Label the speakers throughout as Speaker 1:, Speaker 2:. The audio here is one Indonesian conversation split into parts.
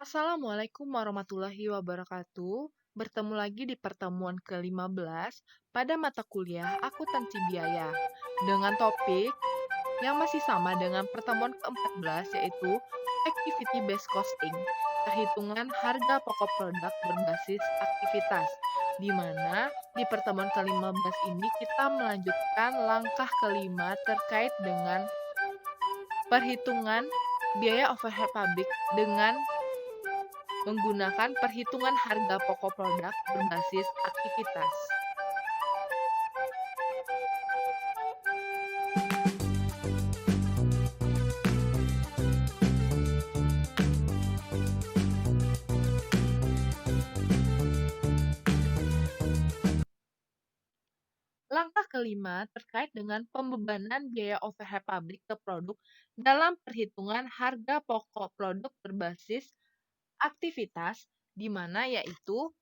Speaker 1: Assalamualaikum warahmatullahi wabarakatuh. Bertemu lagi di pertemuan ke-15 pada mata kuliah akuntansi biaya dengan topik yang masih sama dengan pertemuan ke-14 yaitu activity based costing, perhitungan harga pokok produk berbasis aktivitas. Di mana di pertemuan ke-15 ini kita melanjutkan langkah kelima terkait dengan perhitungan biaya overhead pabrik dengan menggunakan perhitungan harga pokok produk berbasis aktivitas. Langkah kelima terkait dengan pembebanan biaya overhead pabrik ke produk dalam perhitungan harga pokok produk berbasis aktivitas, di mana yaitu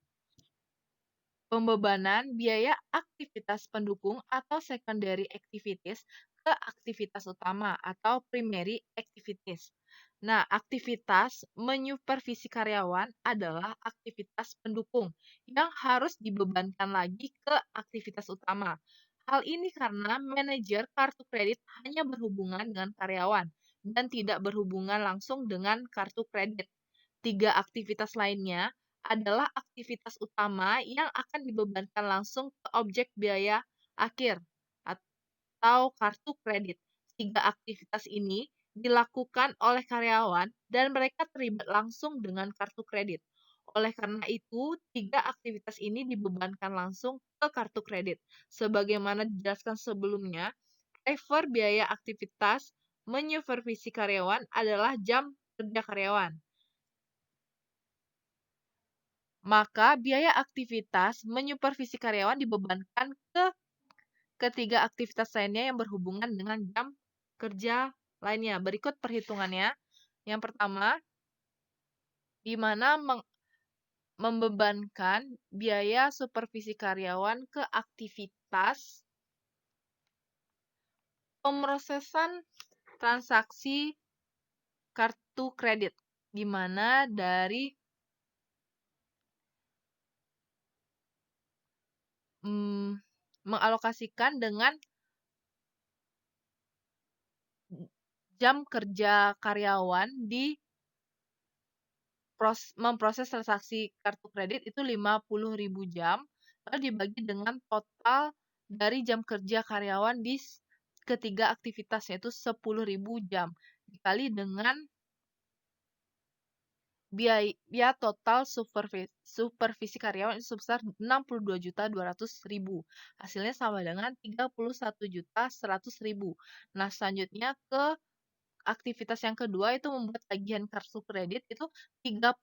Speaker 1: pembebanan biaya aktivitas pendukung atau secondary activities ke aktivitas utama atau primary activities. Nah, aktivitas menyupervisi karyawan adalah aktivitas pendukung yang harus dibebankan lagi ke aktivitas utama. Hal ini karena manajer kartu kredit hanya berhubungan dengan karyawan dan tidak berhubungan langsung dengan kartu kredit. Tiga aktivitas lainnya adalah aktivitas utama yang akan dibebankan langsung ke objek biaya akhir atau kartu kredit. Tiga aktivitas ini dilakukan oleh karyawan dan mereka terlibat langsung dengan kartu kredit. Oleh karena itu, tiga aktivitas ini dibebankan langsung ke kartu kredit. Sebagaimana dijelaskan sebelumnya, driver biaya aktivitas menyupervisi karyawan adalah jam kerja karyawan. Maka biaya aktivitas menyupervisi karyawan dibebankan ke ketiga aktivitas lainnya yang berhubungan dengan jam kerja lainnya. Berikut perhitungannya. Yang pertama, di mana membebankan biaya supervisi karyawan ke aktivitas pemrosesan transaksi kartu kredit, di mana dari mengalokasikan dengan jam kerja karyawan di memproses transaksi kartu kredit itu 50.000 jam, lalu dibagi dengan total dari jam kerja karyawan di ketiga aktivitas yaitu 10.000 jam dikali dengan biaya total supervisi karyawan itu sebesar 62.200.000. Hasilnya sama dengan 31.100.000. Nah, selanjutnya ke aktivitas yang kedua itu membuat tagihan kartu kredit itu 30.000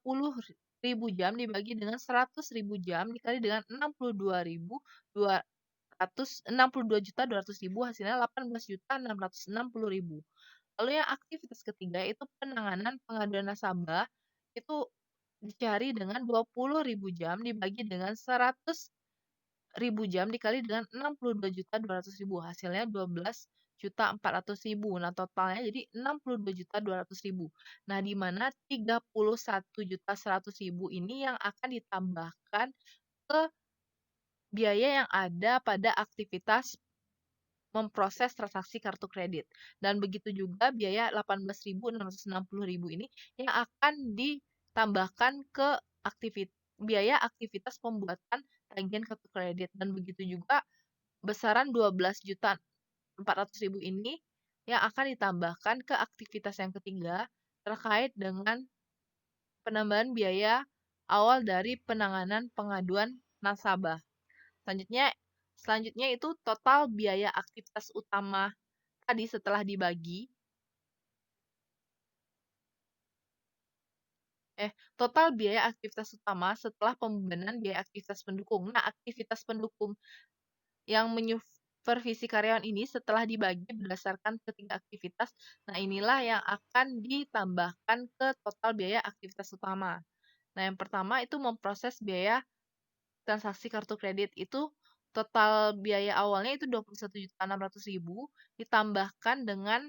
Speaker 1: jam dibagi dengan 100.000 jam dikali dengan 62.200.000 hasilnya 18.660.000. Lalu yang aktivitas ketiga itu penanganan pengaduan nasabah itu dicari dengan 20.000 jam dibagi dengan 100.000 jam dikali dengan 62.200.000 hasilnya 12.400.000. Nah, totalnya jadi 62.200.000. Nah, di mana 31.100.000 ini yang akan ditambahkan ke biaya yang ada pada aktivitas memproses transaksi kartu kredit. Dan begitu juga biaya 18.660.000 ini yang akan ditambahkan ke biaya aktivitas pembuatan tagihan kartu kredit. Dan begitu juga besaran 12.400.000 ini yang akan ditambahkan ke aktivitas yang ketiga terkait dengan penambahan biaya awal dari penanganan pengaduan nasabah. Selanjutnya itu total biaya aktivitas utama tadi setelah dibagi. Total biaya aktivitas utama setelah pembebanan biaya aktivitas pendukung. Nah, aktivitas pendukung yang menyupervisi karyawan ini setelah dibagi berdasarkan ketiga aktivitas, nah inilah yang akan ditambahkan ke total biaya aktivitas utama. Nah, yang pertama itu memproses biaya transaksi kartu kredit itu total biaya awalnya itu 21.600.000 ditambahkan dengan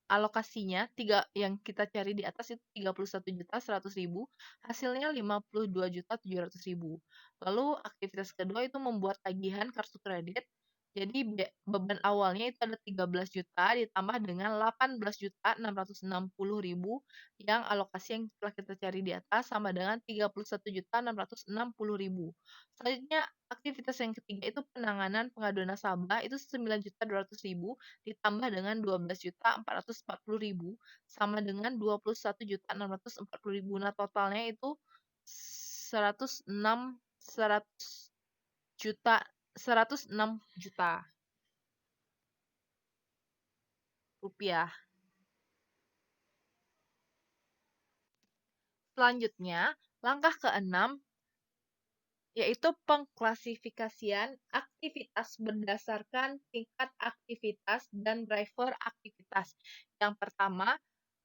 Speaker 1: Alokasinya yang kita cari di atas itu 31.100.000, hasilnya 52.700.000. Lalu aktivitas kedua itu membuat tagihan kartu kredit. Jadi beban awalnya itu ada 13 juta ditambah dengan 18.660.000 yang alokasi yang telah kita cari di atas sama dengan 31.660.000. Selanjutnya aktivitas yang ketiga itu penanganan pengaduan nasabah itu 9.200.000 ditambah dengan 12.440.000 sama dengan 21.640.000. Nah, totalnya itu 106 juta rupiah. Selanjutnya, langkah keenam yaitu pengklasifikasian aktivitas berdasarkan tingkat aktivitas dan driver aktivitas. Yang pertama,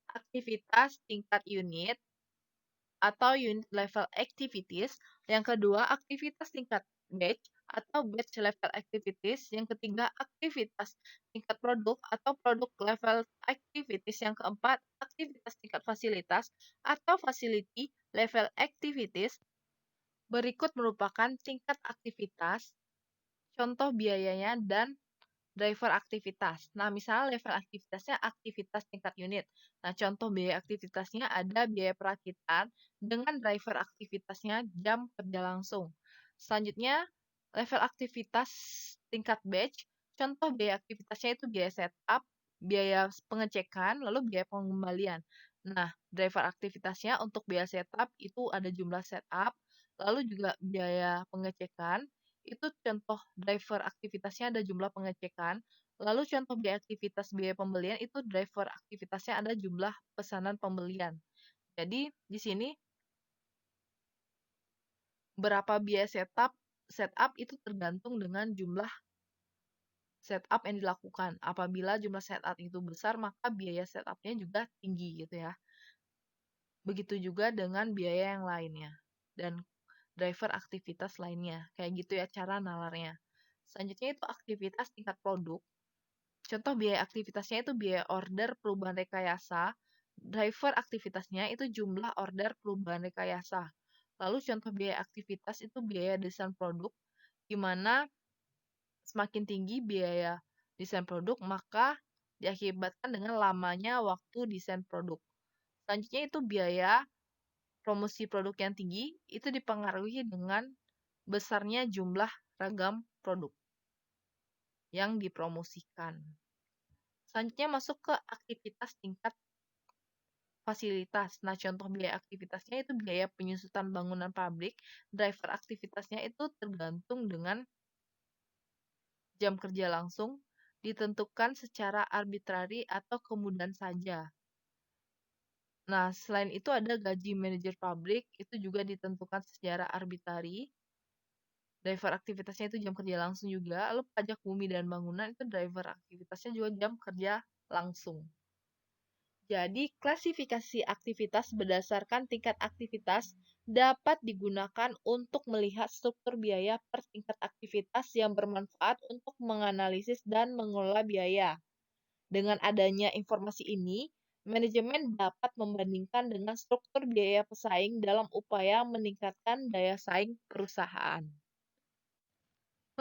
Speaker 1: aktivitas tingkat unit atau unit level activities. Yang kedua, aktivitas tingkat batch atau batch level activities. Yang ketiga, aktivitas tingkat produk atau produk level activities. Yang keempat, aktivitas tingkat fasilitas atau facility level activities. Berikut merupakan tingkat aktivitas, contoh biayanya, dan driver aktivitas. Nah, misalnya level aktivitasnya aktivitas tingkat unit. Nah, contoh biaya aktivitasnya ada biaya perakitan dengan driver aktivitasnya jam kerja langsung. Selanjutnya, level aktivitas tingkat batch. Contoh biaya aktivitasnya itu biaya setup, biaya pengecekan, lalu biaya pengembalian. Nah, driver aktivitasnya untuk biaya setup itu ada jumlah setup, lalu juga biaya pengecekan. Itu contoh driver aktivitasnya ada jumlah pengecekan. Lalu contoh biaya aktivitas biaya pembelian itu driver aktivitasnya ada jumlah pesanan pembelian. Jadi di sini berapa biaya setup itu tergantung dengan jumlah setup yang dilakukan. Apabila jumlah setup itu besar, maka biaya setupnya juga tinggi gitu ya. Begitu juga dengan biaya yang lainnya dan driver aktivitas lainnya. Kayak gitu ya cara nalarnya. Selanjutnya itu aktivitas tingkat produk. Contoh biaya aktivitasnya itu biaya order perubahan rekayasa. Driver aktivitasnya itu jumlah order perubahan rekayasa. Lalu contoh biaya aktivitas itu biaya desain produk, di mana semakin tinggi biaya desain produk, maka diakibatkan dengan lamanya waktu desain produk. Selanjutnya itu biaya promosi produk yang tinggi, itu dipengaruhi dengan besarnya jumlah ragam produk yang dipromosikan. Selanjutnya masuk ke aktivitas tingkat fasilitas. Nah, contoh biaya aktivitasnya itu biaya penyusutan bangunan pabrik. Driver aktivitasnya itu tergantung dengan jam kerja langsung, ditentukan secara arbitrari atau kemudian saja. Nah, selain itu ada gaji manajer pabrik, itu juga ditentukan secara arbitrari. Driver aktivitasnya itu jam kerja langsung juga. Lalu pajak bumi dan bangunan itu driver aktivitasnya juga jam kerja langsung. Jadi, klasifikasi aktivitas berdasarkan tingkat aktivitas dapat digunakan untuk melihat struktur biaya per tingkat aktivitas yang bermanfaat untuk menganalisis dan mengelola biaya. Dengan adanya informasi ini, manajemen dapat membandingkan dengan struktur biaya pesaing dalam upaya meningkatkan daya saing perusahaan.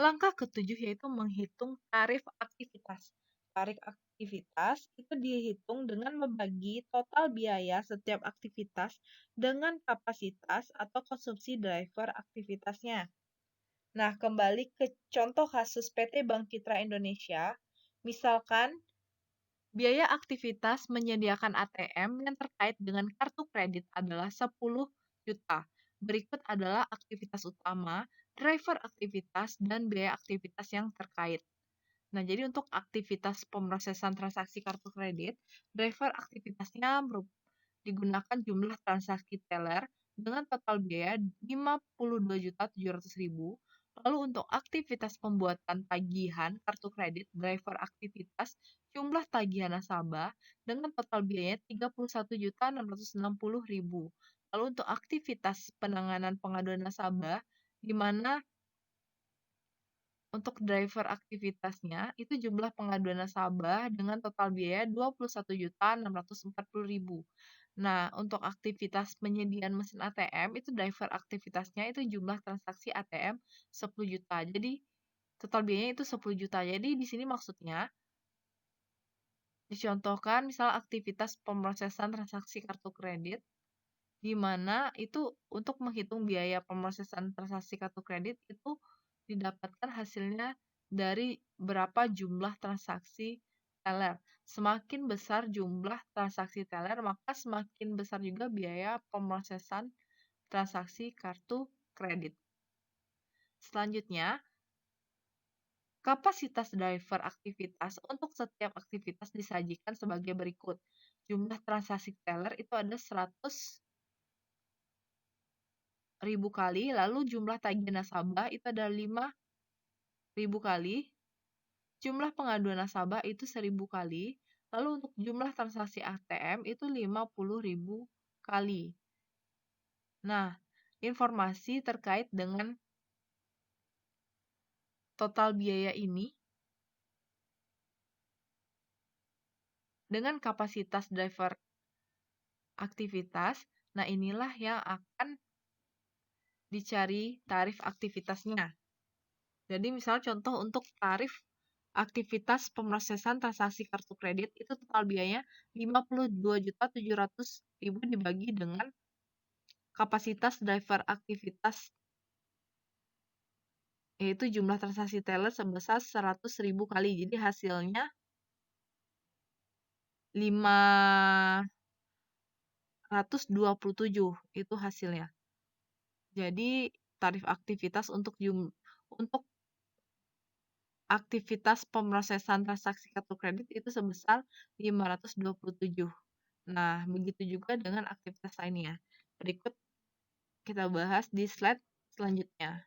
Speaker 1: Langkah ketujuh yaitu menghitung tarif aktivitas. Tarif aktivitas itu dihitung dengan membagi total biaya setiap aktivitas dengan kapasitas atau konsumsi driver aktivitasnya. Nah, kembali ke contoh kasus PT Bank Citra Indonesia, misalkan biaya aktivitas menyediakan ATM yang terkait dengan kartu kredit adalah 10 juta. Berikut adalah aktivitas utama, driver aktivitas, dan biaya aktivitas yang terkait. Nah, jadi untuk aktivitas pemrosesan transaksi kartu kredit, driver aktivitasnya digunakan jumlah transaksi teller dengan total biaya 52.700.000. Lalu untuk aktivitas pembuatan tagihan kartu kredit, driver aktivitas jumlah tagihan nasabah dengan total biaya 31.660.000. Lalu untuk aktivitas penanganan pengaduan nasabah, di mana Untuk driver aktivitasnya, itu jumlah pengaduan nasabah dengan total biaya 21.640.000. Nah, untuk aktivitas penyediaan mesin ATM, itu driver aktivitasnya itu jumlah transaksi ATM 10 juta. Jadi, total biayanya itu 10 juta. Jadi, di sini maksudnya, dicontohkan misal aktivitas pemrosesan transaksi kartu kredit, di mana itu untuk menghitung biaya pemrosesan transaksi kartu kredit itu didapatkan hasilnya dari berapa jumlah transaksi teller. Semakin besar jumlah transaksi teller, maka semakin besar juga biaya pemrosesan transaksi kartu kredit. Selanjutnya, kapasitas driver aktivitas untuk setiap aktivitas disajikan sebagai berikut. Jumlah transaksi teller itu ada 100.000 kali, lalu jumlah tagihan nasabah itu ada 5.000 kali, jumlah pengaduan nasabah itu 1.000 kali, lalu untuk jumlah transaksi ATM itu 50.000 kali. Nah, informasi terkait dengan total biaya ini dengan kapasitas driver aktivitas, nah inilah yang akan dicari tarif aktivitasnya. Jadi misal contoh untuk tarif aktivitas pemrosesan transaksi kartu kredit itu total biayanya 52.700.000 dibagi dengan kapasitas driver aktivitas yaitu jumlah transaksi teller sebesar 100.000 kali. Jadi hasilnya 527 itu hasilnya. Jadi tarif aktivitas untuk aktivitas pemrosesan transaksi kartu kredit itu sebesar 527. Nah, begitu juga dengan aktivitas lainnya. Berikut kita bahas di slide selanjutnya.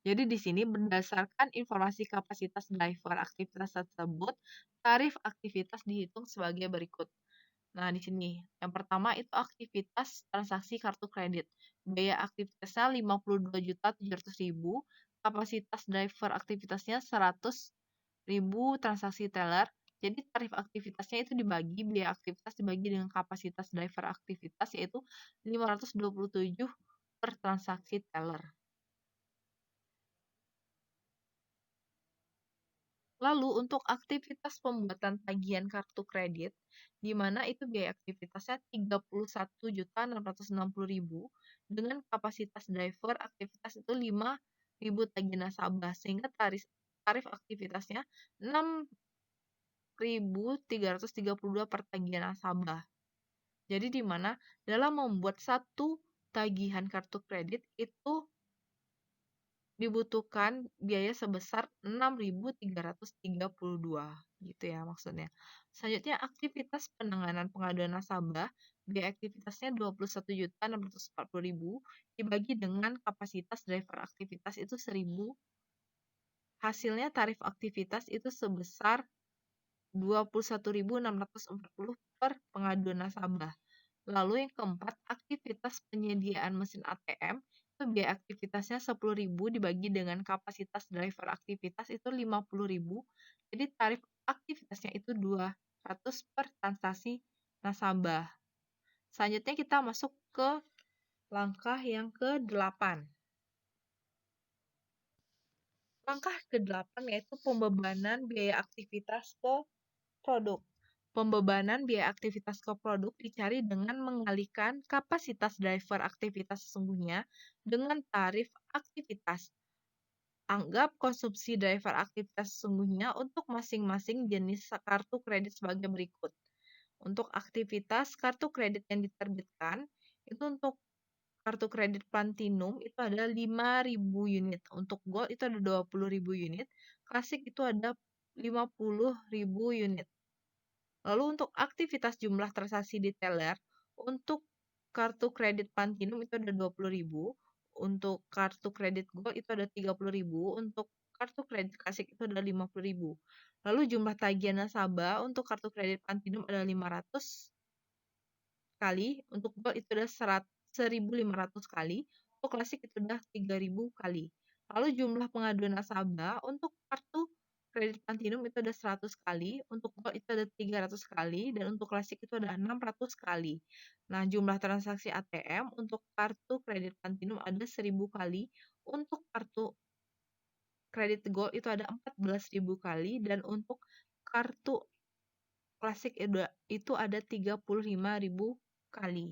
Speaker 1: Jadi di sini berdasarkan informasi kapasitas driver aktivitas tersebut, tarif aktivitas dihitung sebagai berikut. Nah, di sini yang pertama itu aktivitas transaksi kartu kredit. Biaya aktivitasnya 52.700.000, kapasitas driver aktivitasnya 100.000 transaksi teller. Jadi tarif aktivitasnya itu dibagi, biaya aktivitas dibagi dengan kapasitas driver aktivitas yaitu 527 per transaksi teller. Lalu untuk aktivitas pembuatan tagihan kartu kredit, di mana itu biaya aktivitasnya 31.660.000 dengan kapasitas driver aktivitas itu 5.000 tagihan nasabah sehingga tarif aktivitasnya 6.332 per tagihan nasabah. Jadi di mana dalam membuat satu tagihan kartu kredit itu dibutuhkan biaya sebesar 6.332 gitu ya maksudnya. Selanjutnya aktivitas penanganan pengaduan nasabah, biaya aktivitasnya 21.640.000 dibagi dengan kapasitas driver aktivitas itu 1.000. Hasilnya tarif aktivitas itu sebesar 21.640 per pengaduan nasabah. Lalu yang keempat, aktivitas penyediaan mesin ATM, itu biaya aktivitasnya 10.000 dibagi dengan kapasitas driver aktivitas itu 50.000. Jadi tarif aktivitasnya itu 200 per transaksi nasabah. Selanjutnya kita masuk ke langkah yang ke-8. Langkah ke-8 yaitu pembebanan biaya aktivitas ke produk. Pembebanan biaya aktivitas ke produk dicari dengan mengalihkan kapasitas driver aktivitas sesungguhnya dengan tarif aktivitas. Anggap konsumsi driver aktivitas sesungguhnya untuk masing-masing jenis kartu kredit sebagai berikut. Untuk aktivitas kartu kredit yang diterbitkan, itu untuk kartu kredit Platinum itu ada 5.000 unit. Untuk Gold itu ada 20.000 unit. Classic itu ada 50.000 unit. Lalu untuk aktivitas jumlah transaksi di teller, untuk kartu kredit Platinum itu ada 20.000, untuk kartu kredit Gold itu ada 30.000, untuk kartu kredit Classic itu ada 50.000. Lalu jumlah tagihan nasabah untuk kartu kredit Platinum ada 500 kali, untuk Gold itu ada 1.500 kali, untuk klasik itu udah 3.000 kali. Lalu jumlah pengaduan nasabah untuk kartu kredit Platinum itu ada 100 kali, untuk Gold itu ada 300 kali, dan untuk klasik itu ada 600 kali. Nah, jumlah transaksi ATM untuk kartu kredit Platinum ada 1.000 kali, untuk kartu kredit Gold itu ada 14.000 kali, dan untuk kartu klasik itu ada 35.000 kali.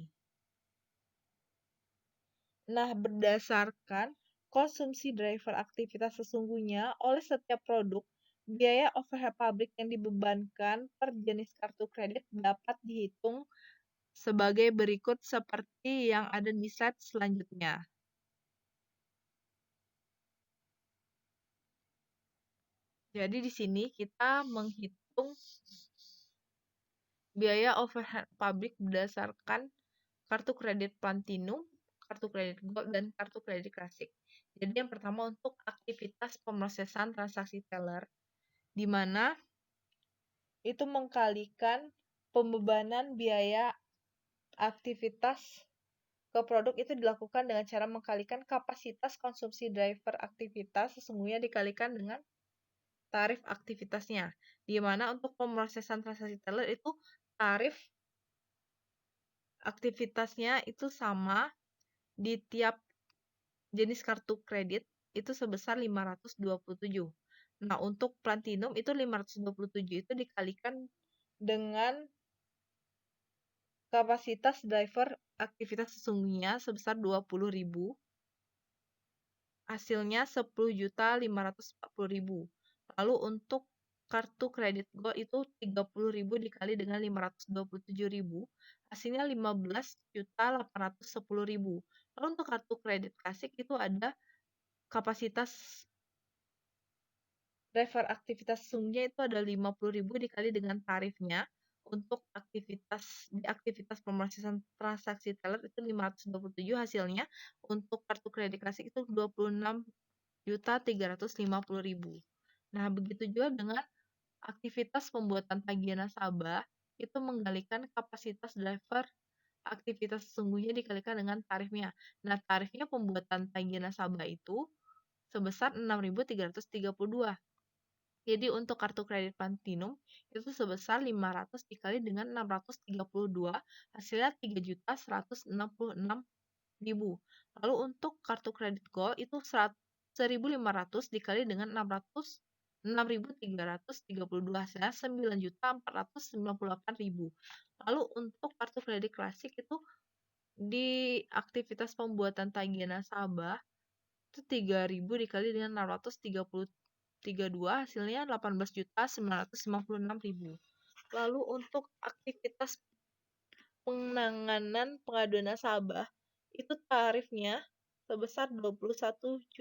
Speaker 1: Nah, berdasarkan konsumsi driver aktivitas sesungguhnya oleh setiap produk, biaya overhead pabrik yang dibebankan per jenis kartu kredit dapat dihitung sebagai berikut seperti yang ada di slide selanjutnya. Jadi di sini kita menghitung biaya overhead pabrik berdasarkan kartu kredit Platinum, kartu kredit Gold, dan kartu kredit klasik. Jadi yang pertama untuk aktivitas pemrosesan transaksi teller, di mana itu mengkalikan pembebanan biaya aktivitas ke produk itu dilakukan dengan cara mengkalikan kapasitas konsumsi driver aktivitas sesungguhnya dikalikan dengan tarif aktivitasnya. Di mana untuk pemrosesan transaksi teller itu tarif aktivitasnya itu sama di tiap jenis kartu kredit itu sebesar 527. Nah, untuk Platinum itu 527 itu dikalikan dengan kapasitas driver aktivitas sesungguhnya sebesar 20.000. Hasilnya 10.540.000. Lalu untuk kartu kredit Gold itu 30.000 dikali dengan 527.000, hasilnya 15.810.000. Lalu untuk kartu kredit klasik itu ada kapasitas driver aktivitas sesungguhnya itu ada 50.000 dikali dengan tarifnya. Untuk aktivitas pemrosesan transaksi teller itu 527, hasilnya untuk kartu kredit klasik itu 26.350.000. Nah, begitu juga dengan aktivitas pembuatan tagihan nasabah itu menggalikan kapasitas driver aktivitas sesungguhnya dikalikan dengan tarifnya. Nah, tarifnya pembuatan tagihan nasabah itu sebesar 6.332. Jadi untuk kartu kredit Platinum itu sebesar 500 dikali dengan 632, hasilnya 3.166.000. Lalu untuk kartu kredit Gold itu 1.500 dikali dengan 6.332, hasilnya 9.498.000. Lalu untuk kartu kredit klasik itu di aktivitas pembuatan tagihan nasabah itu 3.000 dikali dengan 632, hasilnya 18.956.000. Lalu untuk aktivitas penanganan pengaduan nasabah itu tarifnya sebesar 21.640.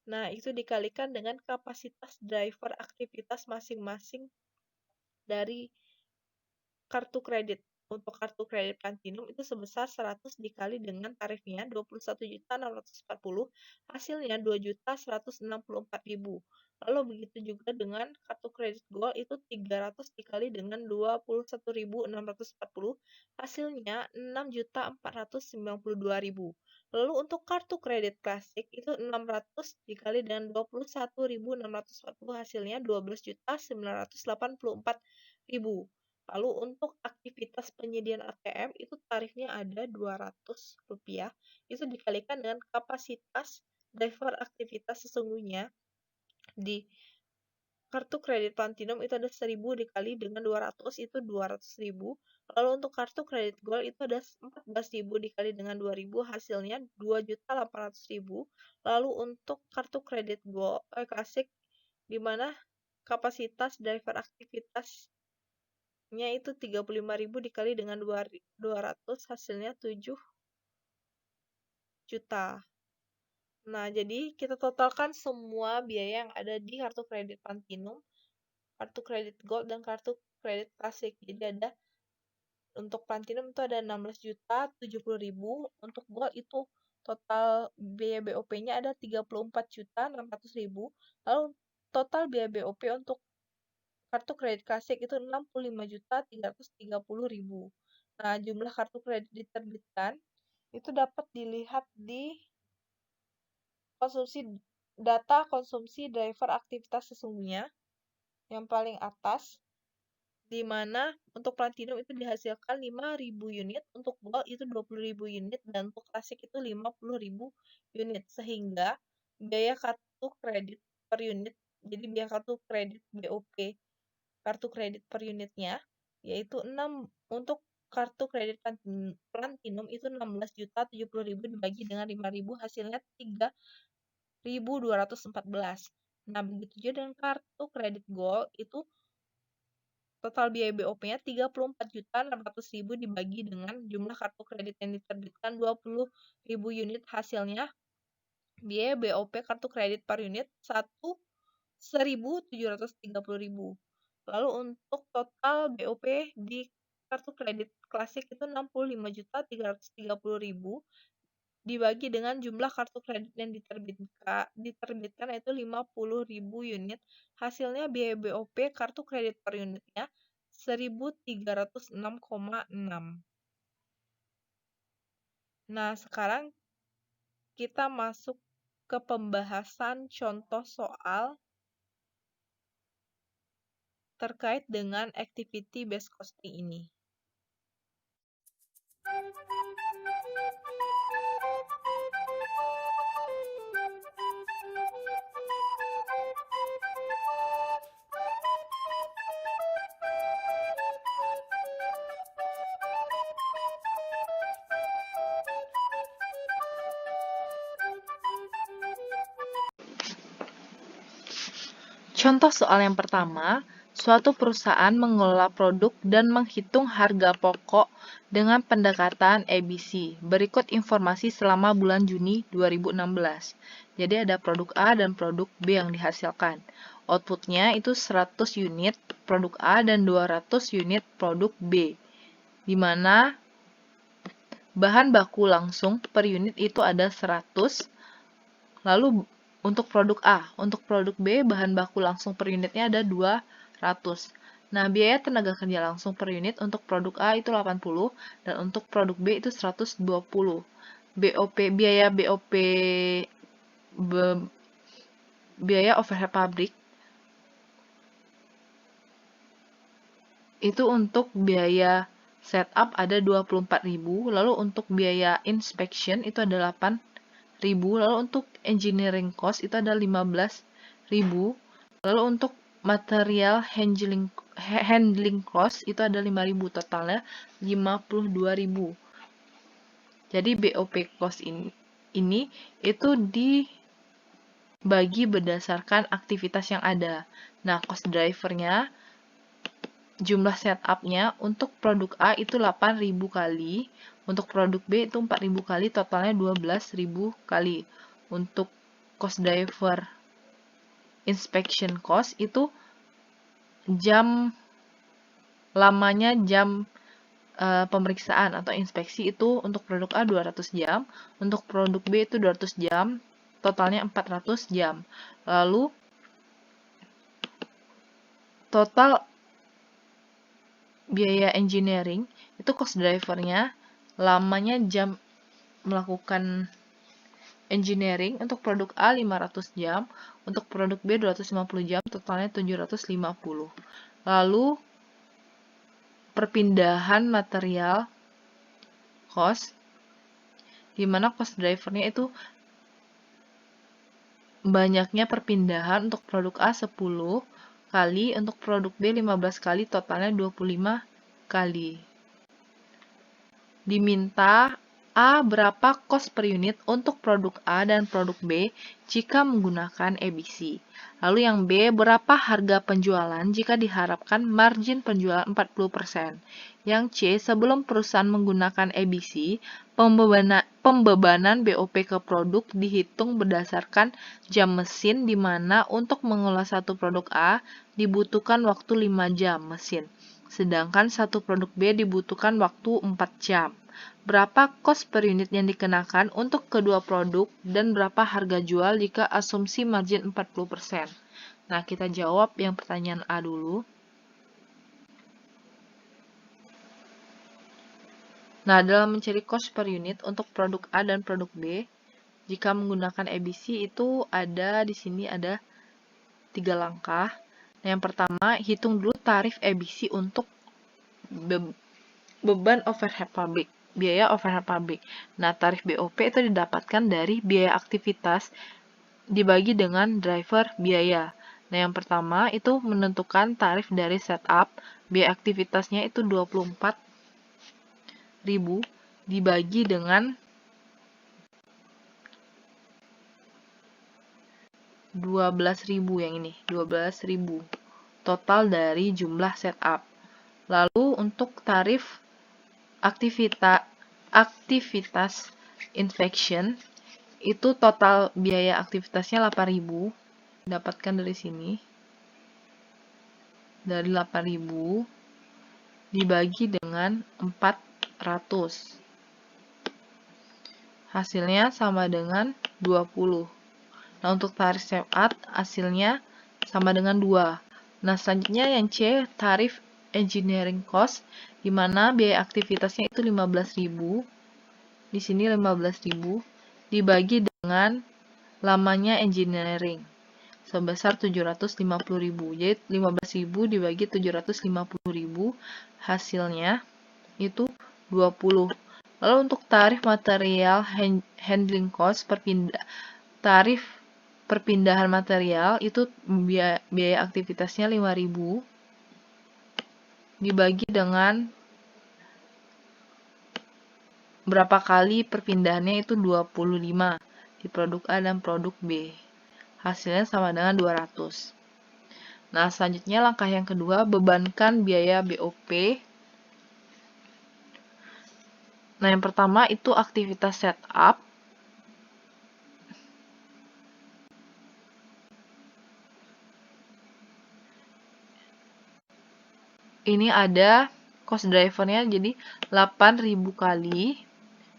Speaker 1: Nah, itu dikalikan dengan kapasitas driver aktivitas masing-masing dari kartu kredit. Untuk kartu kredit Platinum itu sebesar 100 dikali dengan tarifnya 21.640, hasilnya 2.164.000. Lalu begitu juga dengan kartu kredit Gold itu 300 dikali dengan 21.640, hasilnya 6.492.000. Lalu untuk kartu kredit klasik itu 600 dikali dengan 21.640, hasilnya 12.984.000. Lalu untuk aktivitas penyediaan ATM itu tarifnya ada Rp200, itu dikalikan dengan kapasitas driver aktivitas sesungguhnya di kartu kredit Platinum itu ada 1.000 dikali dengan 200 itu 200.000. Lalu untuk kartu kredit Gold itu ada 14.000 dikali dengan 2.000, hasilnya 2.800.000. Lalu untuk kartu kredit Gold klasik di mana kapasitas driver aktivitasnya itu 35.000 dikali dengan 200, hasilnya 7 juta. Nah, jadi kita totalkan semua biaya yang ada di kartu kredit Platinum, kartu kredit Gold, dan kartu kredit klasik. Jadi ada untuk Platinum itu ada 16.070.000, untuk Gold itu total biaya BOP-nya ada 34.600.000. Lalu total biaya BOP untuk kartu kredit klasik itu 65.330.000. Nah, jumlah kartu kredit diterbitkan itu dapat dilihat di data konsumsi driver aktivitas sesungguhnya yang paling atas, di mana untuk platinum itu dihasilkan 5.000 unit, untuk gold itu 20.000 unit, dan untuk klasik itu 50.000 unit, sehingga biaya kartu kredit per unit, jadi biaya kartu kredit BOP kartu kredit per unitnya yaitu 6, untuk kartu kredit platinum itu 16.070.000 dibagi dengan 5.000 hasilnya 3.214. Nah, begitu juga dengan kartu kredit gold itu total biaya BOP-nya 34.600.000 dibagi dengan jumlah kartu kredit yang diterbitkan 20.000 unit, hasilnya biaya BOP kartu kredit per unit 1.730.000. Lalu untuk total BOP di kartu kredit klasik itu 65.330.000 dibagi dengan jumlah kartu kredit yang diterbitkan yaitu 50.000 unit, hasilnya biaya BOP kartu kredit per unitnya 1.306,6. Nah, sekarang kita masuk ke pembahasan contoh soal terkait dengan activity based costing ini. Contoh soal yang pertama, suatu perusahaan mengelola produk dan menghitung harga pokok dengan pendekatan ABC. Berikut informasi selama bulan Juni 2016. Jadi ada produk A dan produk B yang dihasilkan. Outputnya itu 100 unit produk A dan 200 unit produk B. Di mana bahan baku langsung per unit itu ada 100. Lalu untuk produk A, untuk produk B, bahan baku langsung per unitnya ada 200. Nah, biaya tenaga kerja langsung per unit untuk produk A itu 80, dan untuk produk B itu 120. Biaya overhead pabrik itu untuk biaya setup ada 24.000, lalu untuk biaya inspection itu ada 8.000, lalu untuk engineering cost itu ada 15.000, lalu untuk material handling cost itu ada 5.000, totalnya 52.000. Jadi BOP cost ini itu dibagi berdasarkan aktivitas yang ada. Nah, cost drivernya jumlah setupnya untuk produk A itu 8.000 kali, untuk produk B itu 4.000 kali, totalnya 12.000 kali. Untuk cost driver inspection cost itu lamanya jam pemeriksaan atau inspeksi itu untuk produk A 200 jam, untuk produk B itu 200 jam, totalnya 400 jam. Lalu total biaya engineering itu cost drivernya lamanya jam melakukan engineering untuk produk A 500 jam, untuk produk B 250 jam, totalnya 750. Lalu perpindahan material cost, di mana cost drivernya itu banyaknya perpindahan untuk produk A 10 kali, untuk produk B 15 kali, totalnya 25 kali. Diminta A berapa cost per unit untuk produk A dan produk B jika menggunakan ABC. Lalu yang B, berapa harga penjualan jika diharapkan margin penjualan 40%. Yang C, sebelum perusahaan menggunakan ABC, pembebanan BOP ke produk dihitung berdasarkan jam mesin, di mana untuk mengolah satu produk A dibutuhkan waktu 5 jam mesin, sedangkan satu produk B dibutuhkan waktu 4 jam. Berapa cost per unit yang dikenakan untuk kedua produk, dan berapa harga jual jika asumsi margin 40%. Nah, kita jawab yang pertanyaan A dulu. Nah, dalam mencari cost per unit untuk produk A dan produk B, jika menggunakan ABC itu di sini ada 3 langkah. Nah, yang pertama, hitung dulu tarif ABC untuk beban overhead pabrik, biaya overhead pabrik. Nah, tarif BOP itu didapatkan dari biaya aktivitas dibagi dengan driver biaya. Nah, yang pertama itu menentukan tarif dari setup, biaya aktivitasnya itu 24.000 dibagi dengan 12.000 yang ini, 12.000 total dari jumlah setup. Lalu untuk tarif aktivitas inspection itu total biaya aktivitasnya 8.000, dapatkan dari sini. Dari 8.000 dibagi dengan 400. Hasilnya sama dengan 20. Nah, untuk tarif setup hasilnya sama dengan 2. Nah, selanjutnya yang C, tarif engineering cost, di mana biaya aktivitasnya itu 15.000. Di sini 15.000 dibagi dengan lamanya engineering sebesar 750.000. Jadi 15.000 dibagi 750.000 hasilnya itu 20. Lalu untuk tarif material handling cost tarif perpindahan material itu biaya aktivitasnya 5.000 dibagi dengan berapa kali perpindahannya itu 25 di produk A dan produk B. Hasilnya sama dengan 200. Nah, selanjutnya langkah yang kedua, bebankan biaya BOP. Nah, yang pertama itu aktivitas setup. Ini ada cost drivernya, jadi 8.000 kali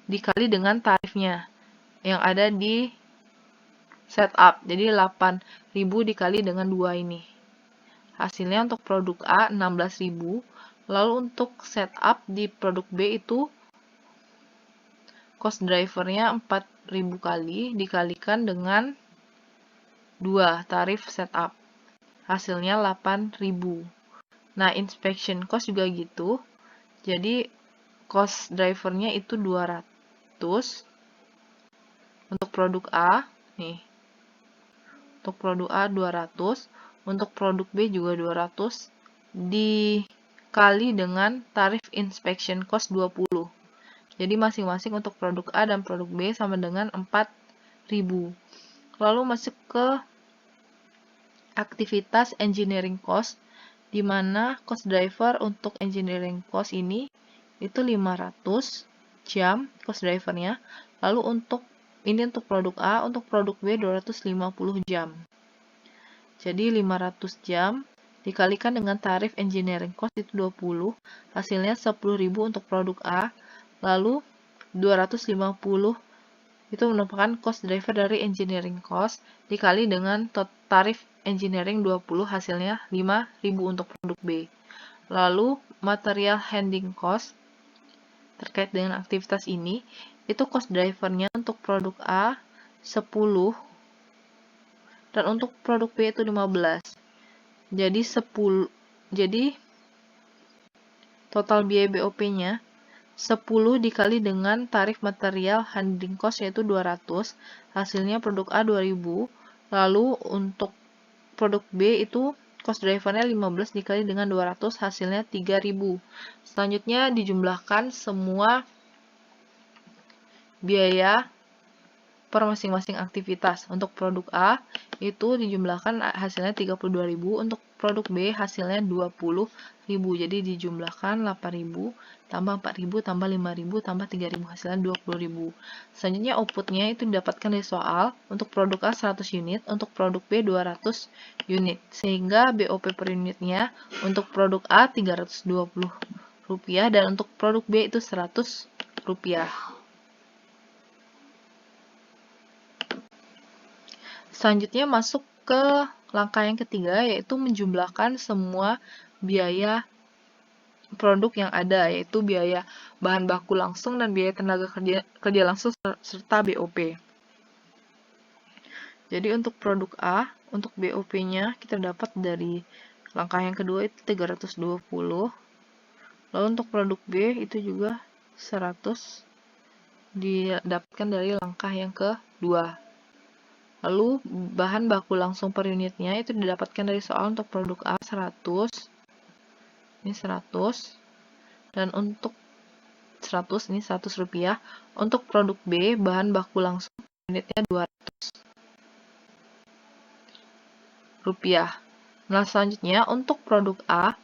Speaker 1: dikali dengan tarifnya yang ada di setup. Jadi 8.000 dikali dengan 2 ini. Hasilnya untuk produk A 16.000. Lalu untuk setup di produk B itu cost drivernya 4.000 kali dikalikan dengan 2 tarif setup. Hasilnya 8.000. Nah, inspection cost juga gitu. Jadi cost drivernya itu 200 untuk produk A. Nih. Untuk produk A 200, untuk produk B juga 200 dikali dengan tarif inspection cost 20. Jadi masing-masing untuk produk A dan produk B sama dengan 4.000. Lalu masuk ke aktivitas engineering cost, di mana cost driver untuk engineering cost ini itu 500 jam cost drivernya. Lalu ini untuk produk A, untuk produk B 250 jam. Jadi 500 jam dikalikan dengan tarif engineering cost itu 20, hasilnya 10.000 untuk produk A. Lalu 250 itu merupakan cost driver dari engineering cost dikali dengan tarif engineering 20, hasilnya 5.000 untuk produk B. Lalu material handling cost terkait dengan aktivitas ini, itu cost drivernya untuk produk A 10 dan untuk produk B itu 15. Jadi total biaya BOP-nya 10 dikali dengan tarif material handling cost yaitu 200, hasilnya produk A 2000. Lalu untuk produk B itu cost drivernya 15 dikali dengan 200, hasilnya 3000. Selanjutnya dijumlahkan semua biaya per masing-masing aktivitas. Untuk produk A itu dijumlahkan hasilnya 32.000, untuk produk B hasilnya 20.000. Jadi dijumlahkan 8.000 tambah 4.000 tambah 5.000 tambah 3.000, hasilnya 20.000. Selanjutnya outputnya itu didapatkan dari soal. Untuk produk A 100 unit, untuk produk B 200 unit. Sehingga BOP per unitnya untuk produk A 320 rupiah dan untuk produk B itu 100 rupiah. Selanjutnya masuk ke langkah yang ketiga, yaitu menjumlahkan semua biaya produk yang ada, yaitu biaya bahan baku langsung dan biaya tenaga kerja langsung serta BOP. Jadi untuk produk A, untuk BOP-nya kita dapat dari langkah yang kedua itu 320. Lalu untuk produk B itu juga 100 didapatkan dari langkah yang kedua. Lalu bahan baku langsung per unitnya itu didapatkan dari soal untuk produk A 100. Ini 100. Dan untuk 100 ini 100 rupiah. Untuk produk B bahan baku langsung per unitnya 200 rupiah. Nah, selanjutnya untuk produk A,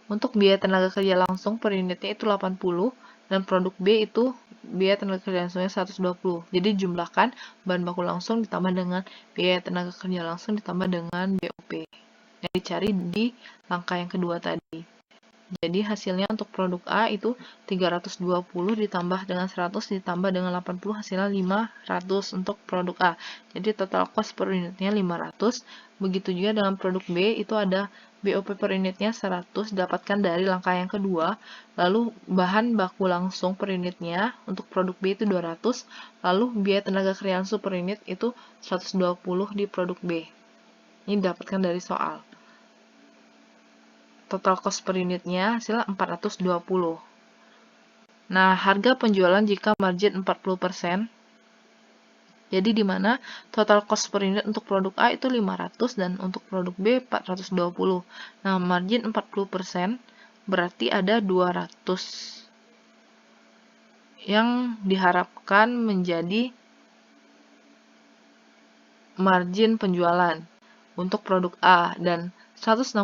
Speaker 1: untuk biaya tenaga kerja langsung per unitnya itu 80 dan produk B itu biaya tenaga kerja langsungnya 120. Jadi jumlahkan bahan baku langsung ditambah dengan biaya tenaga kerja langsung ditambah dengan BOP. Yang dicari di langkah yang kedua tadi. Jadi hasilnya untuk produk A itu 320 ditambah dengan 100 ditambah dengan 80 hasilnya 500 untuk produk A. Jadi total cost per unitnya 500. Begitu juga dengan produk B itu ada BOP per unitnya 100 didapatkan dari langkah yang kedua. Lalu bahan baku langsung per unitnya untuk produk B itu 200. Lalu biaya tenaga kerja langsung per unit itu 120 di produk B. Ini didapatkan dari soal. Total cost per unitnya hasilnya 420. Nah, harga penjualan jika margin 40%. Jadi di mana total cost per unit untuk produk A itu 500 dan untuk produk B 420. Nah, margin 40% berarti ada 200 yang diharapkan menjadi margin penjualan untuk produk A dan 168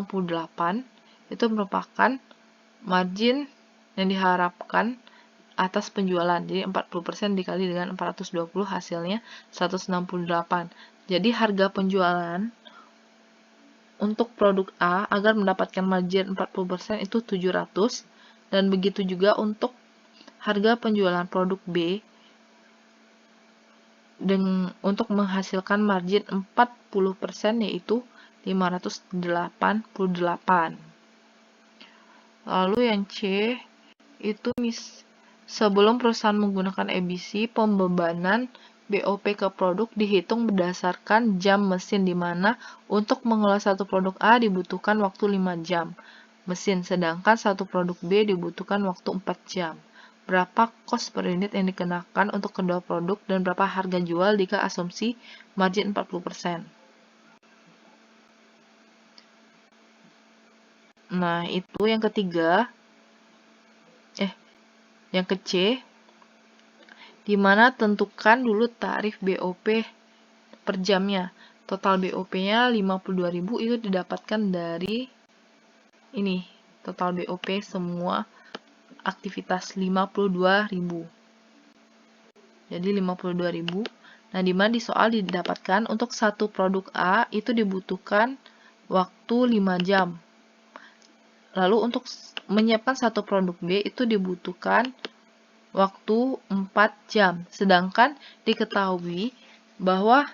Speaker 1: itu merupakan margin yang diharapkan atas penjualan. Jadi 40% dikali dengan 420 hasilnya 168. Jadi harga penjualan untuk produk A agar mendapatkan margin 40% itu 700 dan begitu juga untuk harga penjualan produk B untuk menghasilkan margin 40% yaitu 588. Lalu yang C itu sebelum perusahaan menggunakan EBC, pembebanan BOP ke produk dihitung berdasarkan jam mesin di mana untuk mengolah satu produk A dibutuhkan waktu 5 jam mesin, sedangkan satu produk B dibutuhkan waktu 4 jam. Berapa cost per unit yang dikenakan untuk kedua produk dan berapa harga jual jika asumsi margin 40%. Nah, itu yang ketiga. Yang ke C, di mana tentukan dulu tarif BOP per jamnya. Total BOP-nya 52.000 itu didapatkan dari ini, total BOP semua aktivitas 52.000. Jadi 52.000. Nah, di mana di soal didapatkan untuk satu produk A itu dibutuhkan waktu 5 jam. Lalu untuk menyiapkan satu produk B itu dibutuhkan waktu 4 jam. Sedangkan diketahui bahwa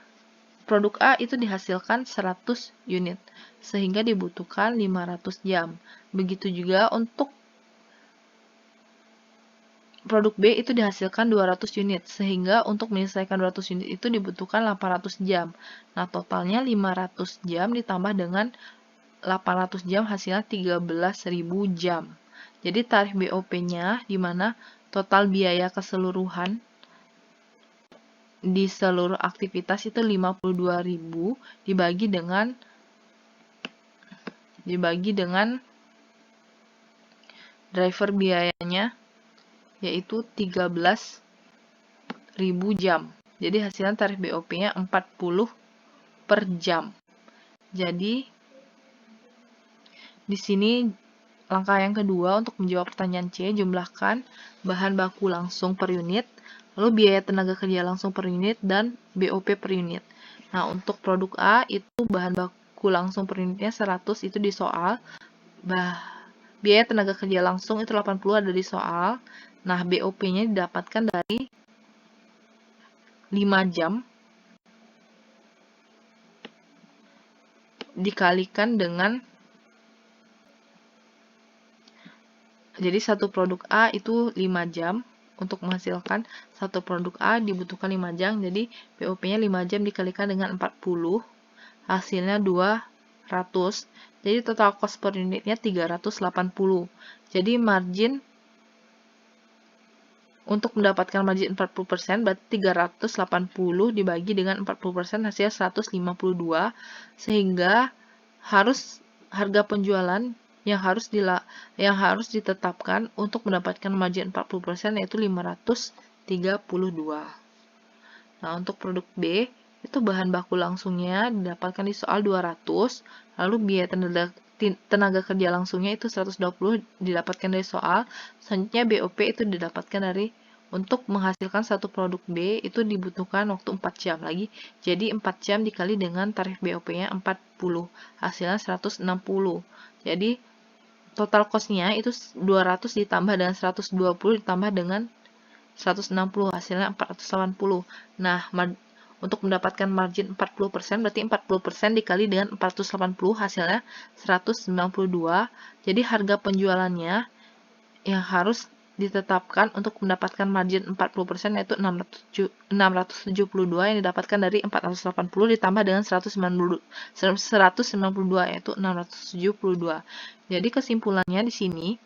Speaker 1: produk A itu dihasilkan 100 unit, sehingga dibutuhkan 500 jam. Begitu juga untuk produk B itu dihasilkan 200 unit, sehingga untuk menyelesaikan 200 unit itu dibutuhkan 800 jam. Nah, totalnya 500 jam ditambah dengan 800 jam hasilnya 13.000 jam. Jadi tarif BOP-nya di mana total biaya keseluruhan di seluruh aktivitas itu 52.000 dibagi dengan driver biayanya yaitu 13.000 jam. Jadi hasilnya tarif BOP-nya 40 per jam. Jadi di sini langkah yang kedua untuk menjawab pertanyaan C, jumlahkan bahan baku langsung per unit, lalu biaya tenaga kerja langsung per unit, dan BOP per unit. Nah, untuk produk A itu bahan baku langsung per unitnya 100 itu di soal. Biaya tenaga kerja langsung itu 80 ada di soal. Nah, BOP-nya didapatkan dari 5 jam dikalikan dengan Jadi satu produk A itu 5 jam. Untuk menghasilkan satu produk A dibutuhkan 5 jam. Jadi BOP-nya 5 jam dikalikan dengan 40. Hasilnya 200. Jadi total cost per unitnya 380. Jadi margin untuk mendapatkan margin 40%, berarti 380 dibagi dengan 40% hasilnya 152, sehingga harga penjualan yang harus ditetapkan untuk mendapatkan margin 40% yaitu 532. Nah, untuk produk B, itu bahan baku langsungnya didapatkan di soal 200, lalu biaya tenaga kerja langsungnya itu 120 didapatkan dari soal. Selanjutnya BOP itu didapatkan dari untuk menghasilkan satu produk B itu dibutuhkan waktu 4 jam lagi. Jadi 4 jam dikali dengan tarif BOP-nya 40, hasilnya 160. Jadi total cost-nya itu 200 ditambah dengan 120 ditambah dengan 160, hasilnya 480. Nah, untuk mendapatkan margin 40%, berarti 40% dikali dengan 480, hasilnya 192. Jadi harga penjualannya yang harus ditetapkan untuk mendapatkan margin 40% yaitu 672 yang didapatkan dari 480 ditambah dengan 192 yaitu 672. Jadi kesimpulannya di sini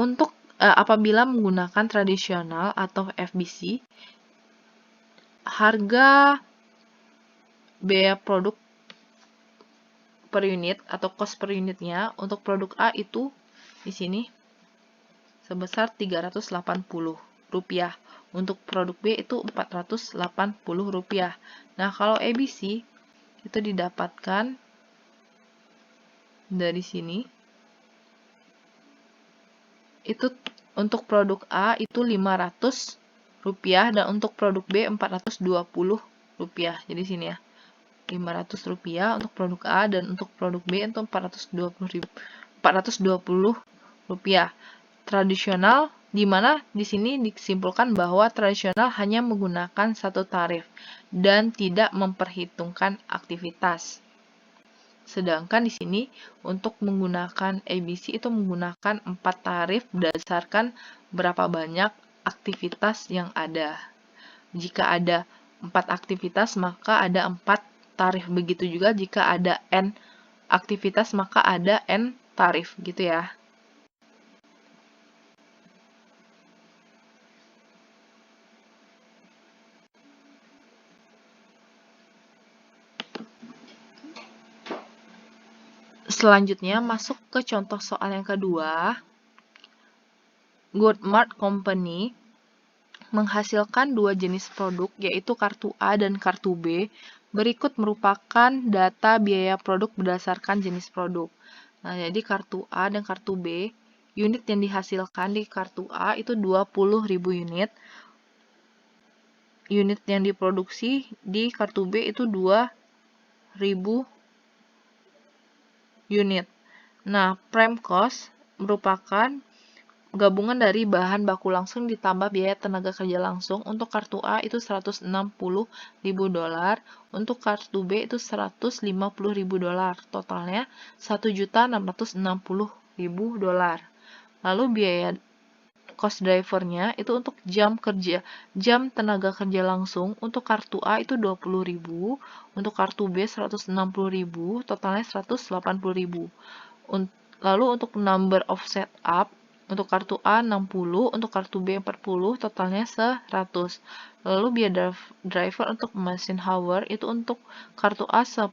Speaker 1: untuk apabila menggunakan tradisional atau FBC, harga biaya produk per unit atau cost per unitnya untuk produk A itu di sini sebesar Rp380. Untuk produk B itu Rp480. Nah, kalau ABC itu didapatkan dari sini. Itu untuk produk A itu Rp500 dan untuk produk B Rp420. Jadi sini ya. Rp500 untuk produk A dan untuk produk B itu Rp420. Tradisional, di mana di sini disimpulkan bahwa tradisional hanya menggunakan satu tarif dan tidak memperhitungkan aktivitas. Sedangkan di sini untuk menggunakan ABC itu menggunakan 4 tarif berdasarkan berapa banyak aktivitas yang ada. Jika ada 4 aktivitas maka ada 4 tarif. Begitu juga jika ada N aktivitas maka ada N tarif gitu ya. Selanjutnya masuk ke contoh soal yang kedua. Goodmart Company menghasilkan dua jenis produk yaitu kartu A dan kartu B. Berikut merupakan data biaya produk berdasarkan jenis produk. Nah, jadi kartu A dan kartu B, unit yang dihasilkan di kartu A itu 20.000 unit. Unit yang diproduksi di kartu B itu 2.000 unit. Nah, prime cost merupakan gabungan dari bahan baku langsung ditambah biaya tenaga kerja langsung. Untuk kartu A itu $160.000, untuk kartu B itu $150.000. Totalnya $1.660.000. Lalu biaya cost drivernya itu untuk jam tenaga kerja langsung. Untuk kartu A itu 20.000, untuk kartu B 160.000, totalnya 180.000. Lalu untuk number of setup, untuk kartu A 60, untuk kartu B 40, totalnya 100. Lalu biaya driver untuk mesin hour itu untuk kartu A 10.000,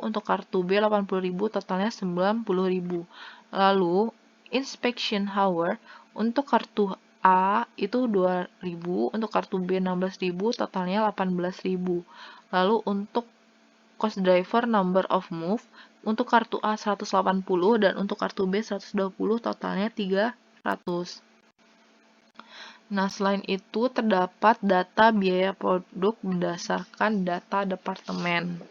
Speaker 1: untuk kartu B 80.000, totalnya 90.000. Lalu inspection hour untuk kartu A itu 2.000, untuk kartu B 16.000, totalnya 18.000. Lalu untuk cost driver number of move untuk kartu A 180 dan untuk kartu B 120, totalnya 300. Nah, selain itu terdapat data biaya produk berdasarkan data departemen.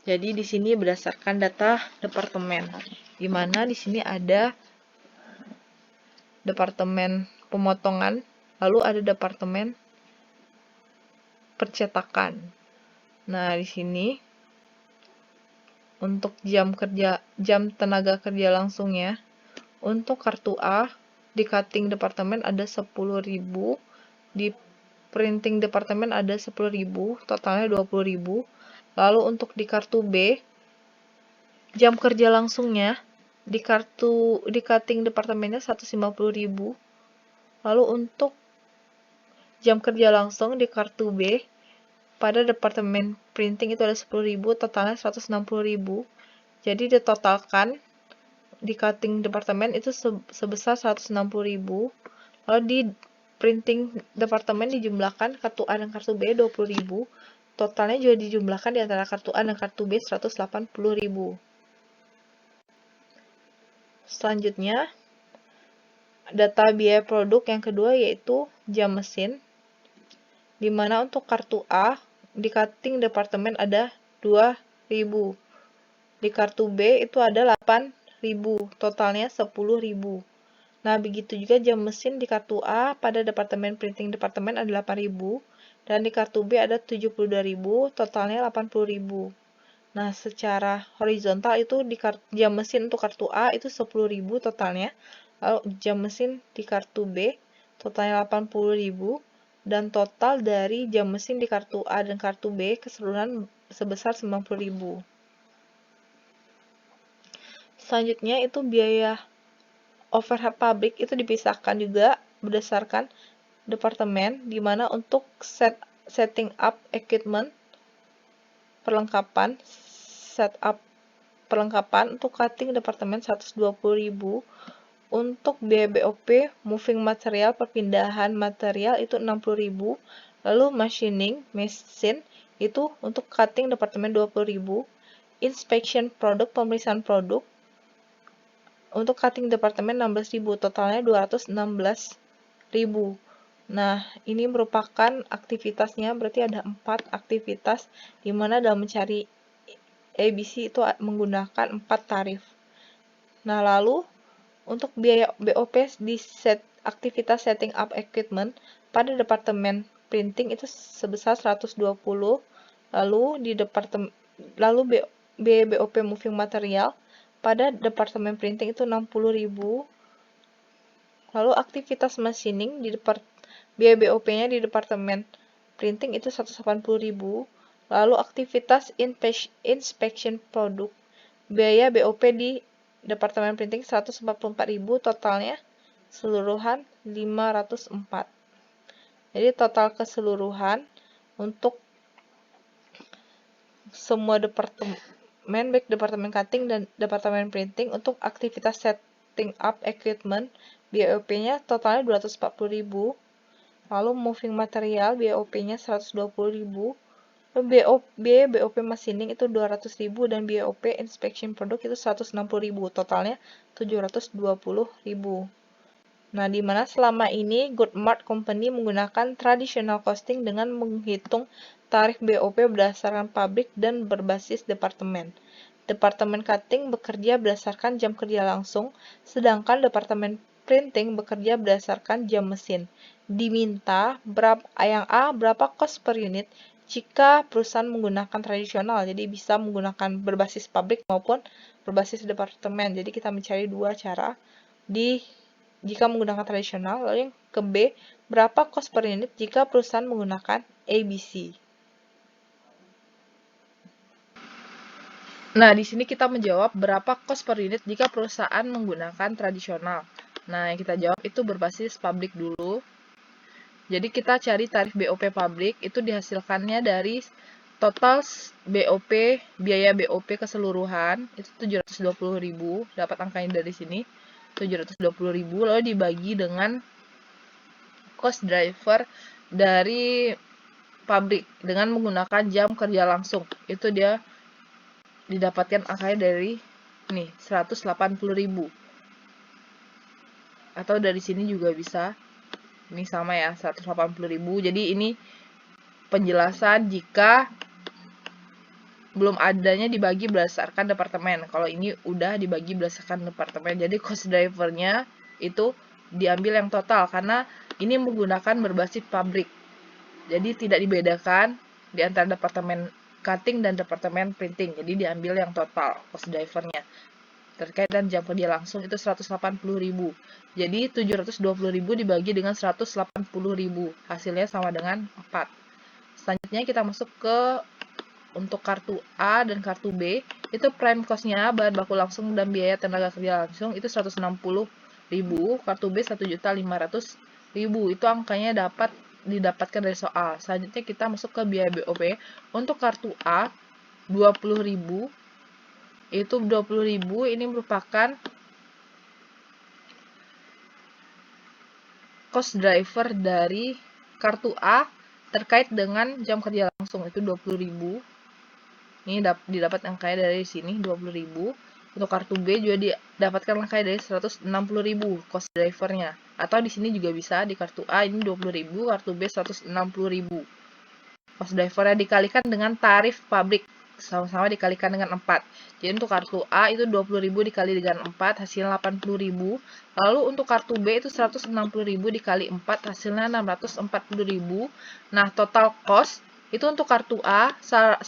Speaker 1: Jadi di sini berdasarkan data departemen, di mana di sini ada departemen pemotongan, lalu ada departemen percetakan. Nah, di sini untuk jam tenaga kerja langsungnya, Untuk kartu A, di cutting departemen ada 10.000, di printing departemen ada 10.000, totalnya 20.000. Lalu untuk di kartu B, jam kerja langsungnya di cutting departemennya 150.000. Lalu untuk jam kerja langsung di kartu B pada departemen printing itu ada 10.000, totalnya 160.000. Jadi ditotalkan di cutting departemen itu sebesar 160.000. Lalu di printing departemen dijumlahkan kartu A dan kartu B 20.000. Totalnya juga dijumlahkan di antara kartu A dan kartu B 180.000. Selanjutnya, data biaya produk yang kedua yaitu jam mesin, di mana untuk kartu A di cutting departemen ada 2.000. Di kartu B itu ada 8.000, totalnya 10.000. Nah, begitu juga jam mesin di kartu A pada departemen printing departemen ada 8.000 dan di kartu B ada 72.000, totalnya 80.000. Nah, secara horizontal itu di jam mesin untuk kartu A itu 10.000 totalnya. Lalu jam mesin di kartu B totalnya 80.000 dan total dari jam mesin di kartu A dan kartu B keseluruhan sebesar 90.000. Selanjutnya itu biaya overhead pabrik itu dipisahkan juga berdasarkan departemen, di mana untuk setting up equipment perlengkapan untuk cutting departemen 120.000, untuk biaya BOP moving material perpindahan material itu 60.000, lalu machining mesin itu untuk cutting departemen 20.000, inspection produk pemeriksaan produk untuk cutting departemen 16.000, totalnya 216.000. Nah, ini merupakan aktivitasnya, berarti ada 4 aktivitas, di mana dalam mencari ABC itu menggunakan 4 tarif. Nah, lalu untuk biaya BOP di aktivitas setting up equipment pada departemen printing itu sebesar 120, lalu biaya BOP moving material pada departemen printing itu 60.000. Lalu aktivitas machining di biaya BOP-nya di departemen printing itu 180.000. Lalu aktivitas inspection produk biaya BOP di departemen printing 144.000, totalnya keseluruhan 504. Jadi total keseluruhan untuk semua departemen, baik departemen cutting dan departemen printing, untuk aktivitas setting up equipment BOP-nya totalnya 240.000. Lalu moving material BOP-nya 120.000. Biaya BOP machining itu 200.000 dan BOP inspection produk itu 160.000, totalnya 720.000. Nah, di mana selama ini Goodmart Company menggunakan traditional costing dengan menghitung tarif BOP berdasarkan pabrik dan berbasis departemen. Departemen cutting bekerja berdasarkan jam kerja langsung, sedangkan departemen printing bekerja berdasarkan jam mesin. Diminta yang A berapa cost per unit jika perusahaan menggunakan tradisional, jadi bisa menggunakan berbasis pabrik maupun berbasis departemen. Jadi kita mencari dua cara jika menggunakan tradisional. Lalu yang ke B, berapa cost per unit jika perusahaan menggunakan ABC. Nah, di sini kita menjawab berapa cost per unit jika perusahaan menggunakan tradisional. Nah, yang kita jawab itu berbasis pabrik dulu. Jadi kita cari tarif BOP pabrik, itu dihasilkannya dari total BOP, biaya BOP keseluruhan, itu 720.000, dapat angkanya dari sini, 720.000, lalu dibagi dengan cost driver dari pabrik dengan menggunakan jam kerja langsung. Itu dia didapatkan angkanya dari nih 180.000. Atau dari sini juga bisa. Ini sama ya, 180.000. Jadi ini penjelasan jika belum adanya dibagi berdasarkan departemen. Kalau ini udah dibagi berdasarkan departemen. Jadi cost drivernya itu diambil yang total karena ini menggunakan berbasis pabrik. Jadi tidak dibedakan di antara departemen cutting dan departemen printing. Jadi diambil yang total cost drivernya. terkait dan jam kerja langsung itu 180.000. Jadi 720.000 dibagi dengan 180.000, hasilnya sama dengan 4. Selanjutnya kita masuk ke untuk kartu A dan kartu B, itu prime cost-nya bahan baku langsung dan biaya tenaga kerja langsung itu 160.000, kartu B 1.500.000. Itu angkanya didapatkan dari soal. Selanjutnya kita masuk ke biaya BOP. Untuk kartu A 20.000, itu 20.000 ini merupakan cost driver dari kartu A terkait dengan jam kerja langsung itu 20.000. Ini didapat angkanya dari sini 20.000. Untuk kartu B juga didapatkan angkanya dari 160.000 cost drivernya. Atau di sini juga bisa di kartu A ini 20.000, kartu B 160.000. Cost drivernya dikalikan dengan tarif pabrik, sama-sama dikalikan dengan 4. Jadi untuk kartu A itu 20.000 dikali dengan 4 hasilnya 80.000. Lalu untuk kartu B itu 160.000 dikali 4 hasilnya 640.000. Nah, total cost itu untuk kartu A 160.000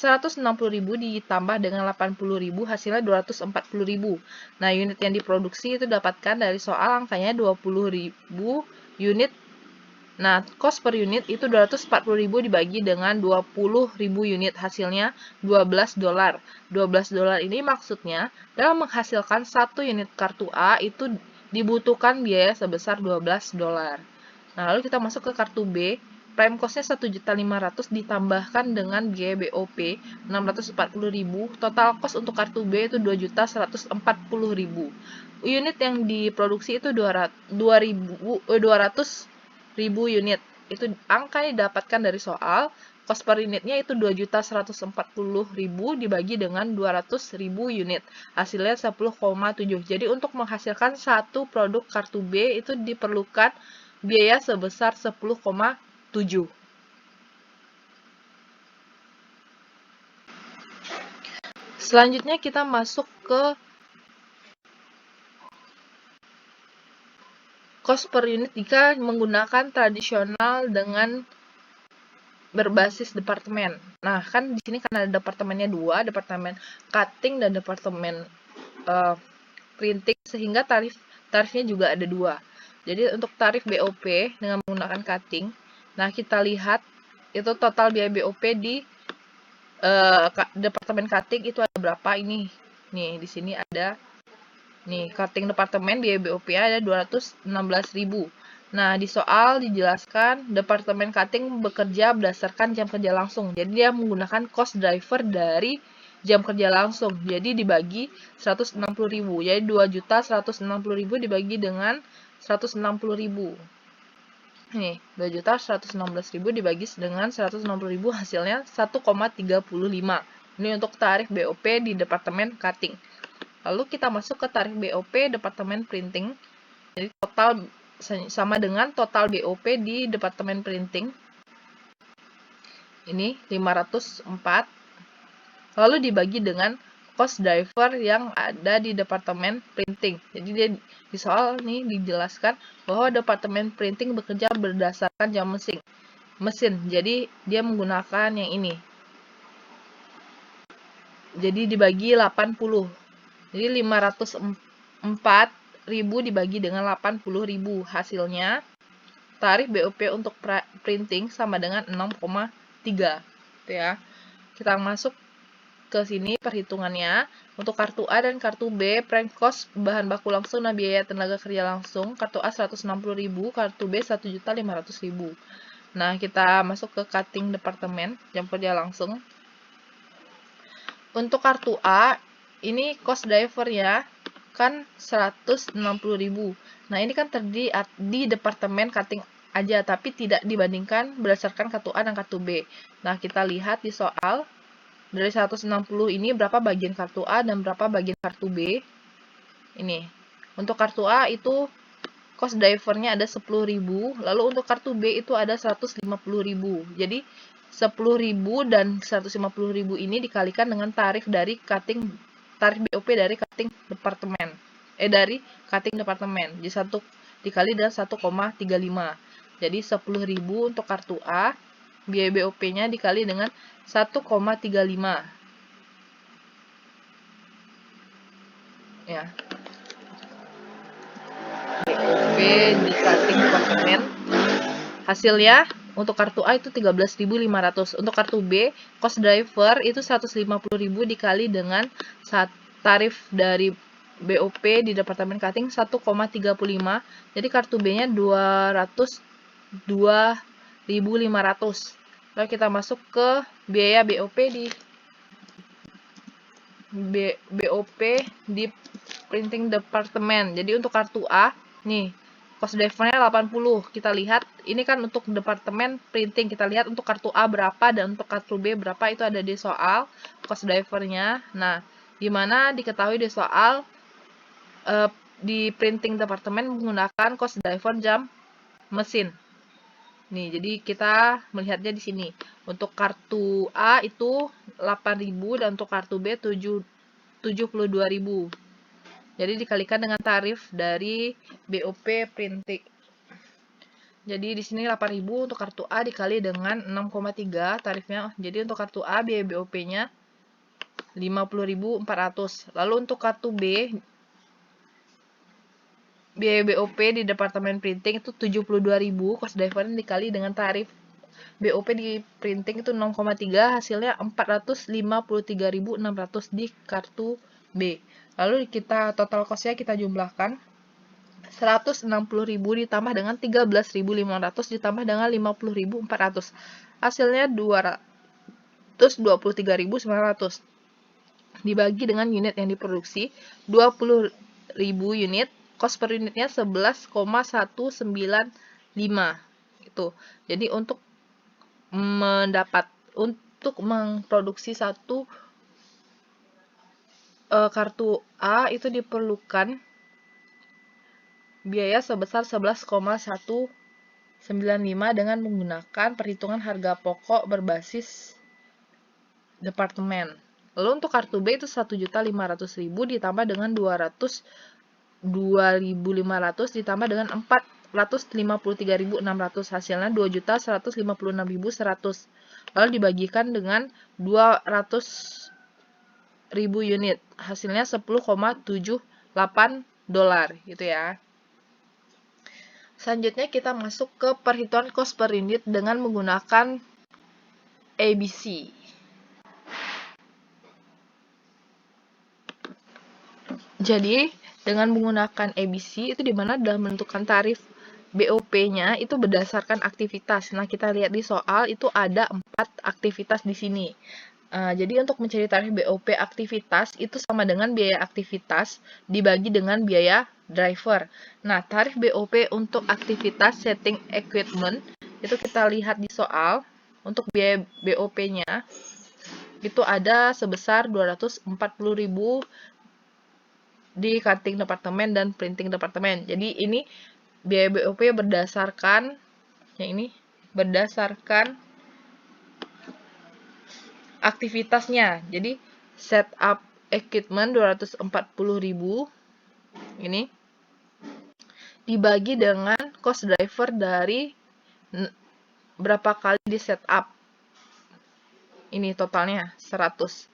Speaker 1: ditambah dengan 80.000 hasilnya 240.000. Nah, unit yang diproduksi itu dapatkan dari soal angkanya 20.000 unit. Nah, cost per unit itu 240.000 dibagi dengan 20.000 unit, hasilnya $12. $12 ini maksudnya dalam menghasilkan satu unit kartu A itu dibutuhkan biaya sebesar $12. Nah, lalu kita masuk ke kartu B. Prime cost-nya 1.500.000 ditambahkan dengan biaya BOP 640.000. Total cost untuk kartu B itu 2.140.000. Unit yang diproduksi itu 200.000 unit. Itu angka yang didapatkan dari soal. Cost per unitnya itu 2.140.000 dibagi dengan 200.000 unit. Hasilnya 10,7. Jadi untuk menghasilkan satu produk kartu B itu diperlukan biaya sebesar 10,7. Selanjutnya kita masuk ke cost per unit jika menggunakan tradisional dengan berbasis departemen. Nah, kan di sini karena ada departemennya dua, departemen cutting dan departemen printing, sehingga tarifnya juga ada dua. Jadi untuk tarif BOP dengan menggunakan cutting, nah kita lihat itu total biaya BOP di departemen cutting itu ada berapa ini? Nih di sini ada nih cutting departemen biaya BOP ada 216.000. Nah, di soal dijelaskan departemen cutting bekerja berdasarkan jam kerja langsung. Jadi dia menggunakan cost driver dari jam kerja langsung. Jadi dibagi 160.000. Jadi 2.160.000 dibagi dengan 160.000. Nih, 2.116.000 dibagi dengan 160.000 hasilnya 1,35. Ini untuk tarif BOP di departemen cutting. Lalu kita masuk ke tarif BOP departemen printing. Jadi total sama dengan total BOP di departemen printing. Ini 504. Lalu dibagi dengan cost driver yang ada di departemen printing. Jadi dia di soal nih dijelaskan bahwa departemen printing bekerja berdasarkan jam mesin. Jadi dia menggunakan yang ini. Jadi dibagi 80. Jadi 504.000 dibagi dengan 80.000. Hasilnya tarif BOP untuk printing sama dengan 6,3. Gitu ya. Kita masuk ke sini perhitungannya. Untuk kartu A dan kartu B, prime cost bahan baku langsung dan biaya tenaga kerja langsung. Kartu A 160.000, kartu B 1.500.000. Nah, kita masuk ke cutting departemen, jam kerja langsung. Untuk kartu A, ini cost drivernya kan 160.000. Nah, ini kan terdiri di departemen cutting aja, tapi tidak dibandingkan berdasarkan kartu A dan kartu B. Nah, kita lihat di soal, dari 160 ini berapa bagian kartu A dan berapa bagian kartu B. Ini, untuk kartu A itu cost drivernya ada 10.000, lalu untuk kartu B itu ada 150.000. Jadi 10.000 dan 150.000 ini dikalikan dengan tarif BOP dari cutting departemen. Dari cutting departemen. Jadi 1 dikali dengan 1,35. Jadi 10.000 untuk kartu A, biaya BOP-nya dikali dengan 1,35. Ya. BOP di cutting departemen. Hasilnya untuk kartu A itu 13.500. Untuk kartu B, cost driver itu 150.000 dikali dengan tarif dari BOP di departemen cutting 1,35. Jadi kartu B-nya 202.500. Lalu kita masuk ke biaya BOP di printing departemen. Jadi untuk kartu A, nih, cost drivernya 80. Kita lihat, ini kan untuk departemen printing. Kita lihat untuk kartu A berapa dan untuk kartu B berapa, itu ada di soal cost drivernya. Nah, gimana diketahui di soal di printing departemen menggunakan cost driver jam mesin. Nih, jadi kita melihatnya di sini. Untuk kartu A itu 8.000 dan untuk kartu B 72.000. Jadi dikalikan dengan tarif dari BOP printing. Jadi di sini 8.000 untuk kartu A dikali dengan 6,3 tarifnya. Jadi untuk kartu A biaya BOP-nya 50.400. Lalu untuk kartu B biaya BOP di departemen printing itu 72.000, cost driver dikali dengan tarif BOP di printing itu 6,3, hasilnya 453.600 di kartu B. Lalu kita total cost-nya kita jumlahkan 160.000 ditambah dengan 13.500 ditambah dengan 50.400. Hasilnya 223.900. Dibagi dengan unit yang diproduksi 20.000 unit, cost per unitnya 11,195. Itu. Jadi untuk memproduksi satu kartu A itu diperlukan biaya sebesar 11,195 dengan menggunakan perhitungan harga pokok berbasis departemen. Lalu untuk kartu B itu 1.500.000 ditambah dengan 2.500 ditambah dengan 453.600, hasilnya 2.156.100. Lalu dibagikan dengan 200.000 unit, hasilnya 10,78 dolar gitu ya. Selanjutnya kita masuk ke perhitungan cost per unit dengan menggunakan ABC. Jadi dengan menggunakan ABC itu dimana dalam menentukan tarif BOP-nya itu berdasarkan aktivitas. Nah, kita lihat di soal itu ada 4 aktivitas di sini. Jadi untuk mencari tarif BOP aktivitas itu sama dengan biaya aktivitas dibagi dengan biaya driver. Nah, tarif BOP untuk aktivitas setting equipment itu kita lihat di soal. Untuk biaya BOP-nya itu ada sebesar 240.000 di cutting departemen dan printing departemen. Jadi ini biaya BOP berdasarkan berdasarkan aktivitasnya. Jadi setup equipment 240.000 ini dibagi dengan cost driver dari berapa kali di setup. Ini totalnya 100.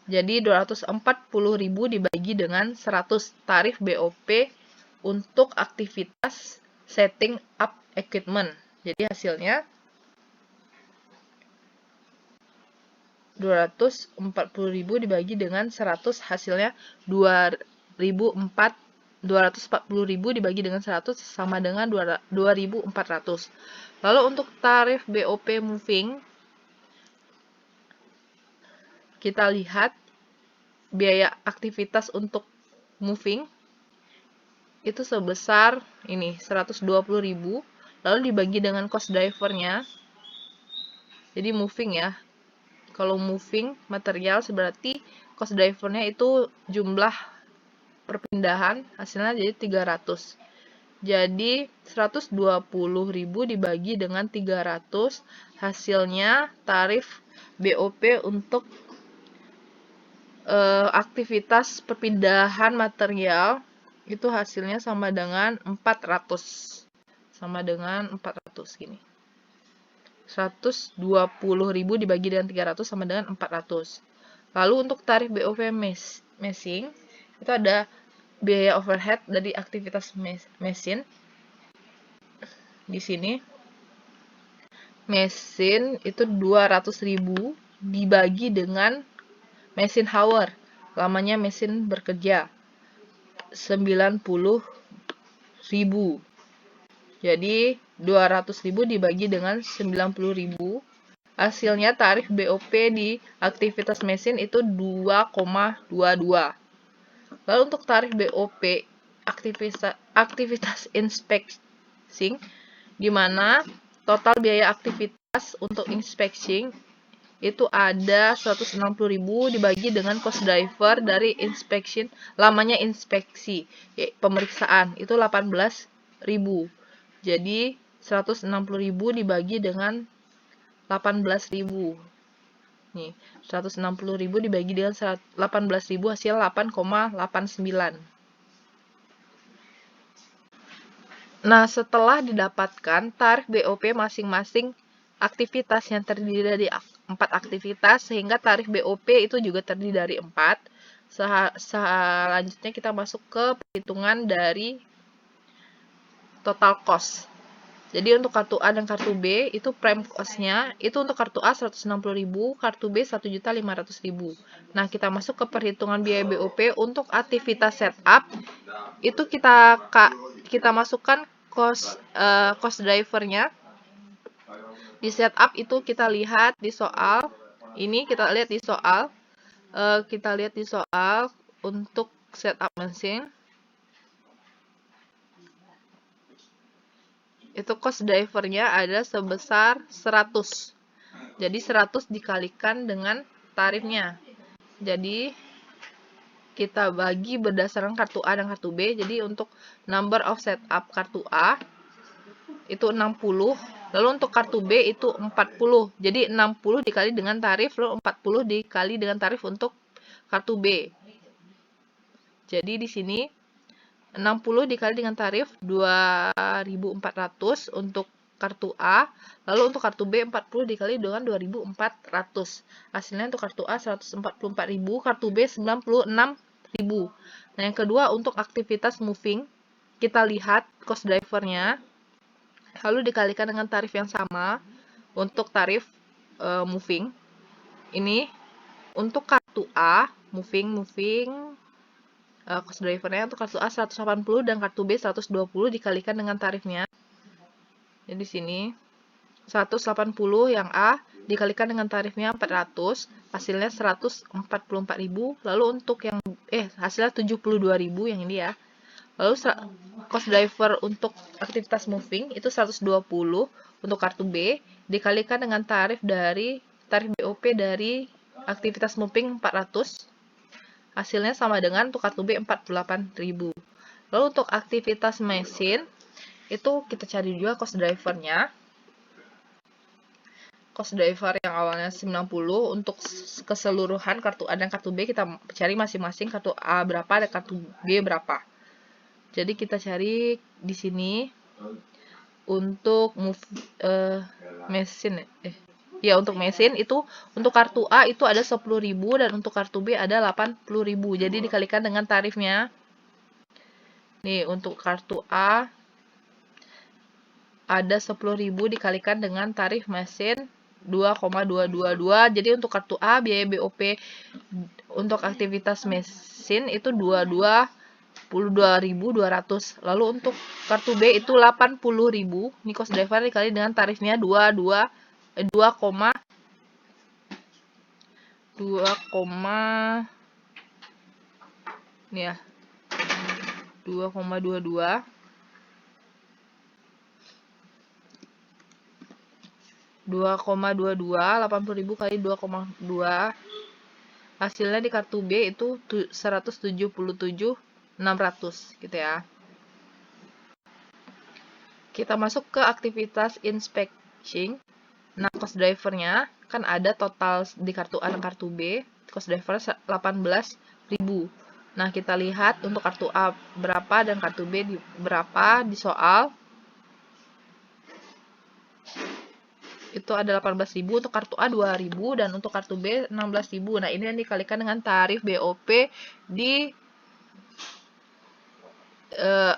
Speaker 1: Jadi 240.000 dibagi dengan 100 tarif BOP untuk aktivitas setting up equipment. Jadi hasilnya 240.000 dibagi dengan 100, hasilnya 240.000 dibagi dengan 100 sama dengan 2.400. Lalu untuk tarif BOP moving, kita lihat biaya aktivitas untuk moving itu sebesar ini 120.000, lalu dibagi dengan cost drivernya. Jadi moving ya, kalau moving material berarti cost drivernya itu jumlah perpindahan, hasilnya jadi 300. Jadi 120.000 dibagi dengan 300, hasilnya tarif BOP untuk aktivitas perpindahan material itu hasilnya sama dengan 400. Sama dengan 400 gini. 120.000 dibagi dengan 300 sama dengan 400. Lalu untuk tarif BOP meshing itu ada biaya overhead dari aktivitas mesin. Di sini mesin itu 200.000 dibagi dengan mesin hour, lamanya mesin bekerja 90.000. Jadi 200.000 dibagi dengan 90.000, hasilnya tarif BOP di aktivitas mesin itu 2,22. Lalu untuk tarif BOP aktivitas inspecting, di mana total biaya aktivitas untuk inspecting itu ada 160.000 dibagi dengan cost driver dari inspection, lamanya inspeksi, pemeriksaan itu 18.000. Jadi 160.000 dibagi dengan 18.000. Nih, 160.000 dibagi dengan 18.000 hasil 8,89. Nah, setelah didapatkan tarif BOP masing-masing aktivitas yang terdiri dari 4 aktivitas, sehingga tarif BOP itu juga terdiri dari 4. Selanjutnya kita masuk ke perhitungan dari total cost. Jadi untuk kartu A dan kartu B itu prime cost-nya itu untuk kartu A 160.000, kartu B 1.500.000. Nah, kita masuk ke perhitungan biaya BOP untuk aktivitas setup. Itu kita masukkan cost driver-nya. Di setup itu kita lihat di soal. Ini kita lihat di soal. Untuk setup mesin. Itu cost driver-nya ada sebesar 100. Jadi 100 dikalikan dengan tarifnya. Jadi kita bagi berdasarkan kartu A dan kartu B. Jadi untuk number of setup kartu A itu 60. Lalu untuk kartu B itu 40. Jadi 60 dikali dengan tarif, lalu 40 dikali dengan tarif untuk kartu B. Jadi di sini 60 dikali dengan tarif 2.400 untuk kartu A, lalu untuk kartu B 40 dikali dengan 2.400. Hasilnya untuk kartu A 144.000, kartu B 96.000. Nah, yang kedua untuk aktivitas moving, kita lihat cost driver-nya, lalu dikalikan dengan tarif yang sama untuk tarif moving. Ini untuk kartu A, moving cost driver-nya untuk kartu A 180 dan kartu B 120 dikalikan dengan tarifnya. Jadi di sini 180 yang A dikalikan dengan tarifnya 400, hasilnya 144.000. Lalu untuk yang hasilnya 72.000 yang ini ya. Lalu cost driver untuk aktivitas moving itu 120 untuk kartu B dikalikan dengan tarif BOP dari aktivitas moving 400. Hasilnya sama dengan untuk kartu B 48.000. Lalu untuk aktivitas mesin itu kita cari juga cost driver-nya. Cost driver yang awalnya 90 untuk keseluruhan kartu A dan kartu B kita cari masing-masing kartu A berapa dan kartu B berapa. Jadi kita cari di sini untuk mesin untuk mesin itu untuk kartu A itu ada 10.000 dan untuk kartu B ada 80.000. Jadi dikalikan dengan tarifnya. Nih, untuk kartu A ada 10.000 dikalikan dengan tarif mesin 2,222. Jadi untuk kartu A biaya BOP untuk aktivitas mesin itu 22.200. Lalu untuk kartu B itu 80.000. Ini cost driver dikali dengan tarifnya 2,222 80.000 kali 2,2, hasilnya di kartu B itu 177.600 gitu ya. Kita masuk ke aktivitas inspection. Nah, cost driver-nya kan ada total di kartu A dan kartu B, cost driver 18.000. Nah, kita lihat untuk kartu A berapa dan kartu B berapa di soal. Itu ada 18.000, untuk kartu A 2.000 dan untuk kartu B 16.000. Nah, ini yang dikalikan dengan tarif BOP di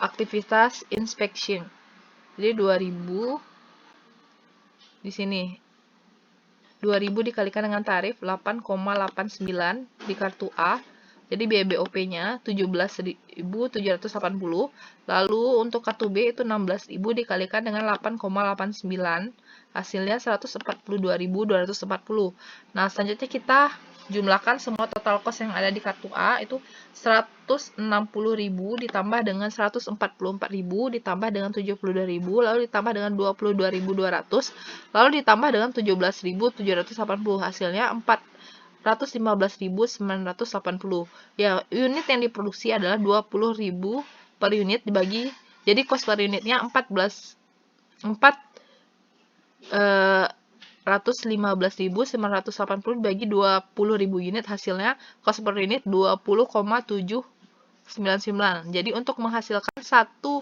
Speaker 1: aktivitas inspection. Jadi 2000 di sini. 2000 dikalikan dengan tarif 8,89 di kartu A. Jadi biaya BOP-nya 17.780. Lalu untuk kartu B itu 16.000 dikalikan dengan 8,89. Hasilnya 142.240. Nah, selanjutnya kita jumlahkan semua total cost yang ada di kartu A itu 160.000 ditambah dengan 144.000 ditambah dengan 72.000 lalu ditambah dengan 22.200 lalu ditambah dengan 17.780. Hasilnya 415.980. Ya, unit yang diproduksi adalah 20.000 per unit dibagi, jadi cost per unitnya 415.980 dibagi 20.000 unit, hasilnya cost per unit 20,799. Jadi untuk menghasilkan satu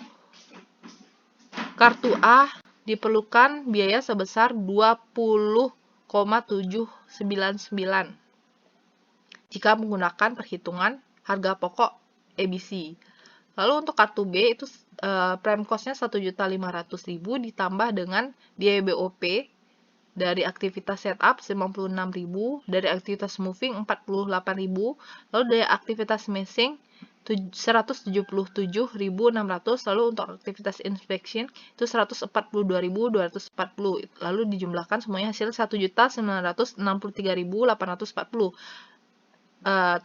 Speaker 1: kartu A diperlukan biaya sebesar 20,799 jika menggunakan perhitungan harga pokok ABC. Lalu untuk kartu B itu prime cost-nya 1.500.000 ditambah dengan biaya BOP dari aktivitas setup 96.000, dari aktivitas moving 48.000, lalu dari aktivitas meshing 177.600, lalu untuk aktivitas inspection itu 142.240. Lalu dijumlahkan semuanya hasil 1.963.840.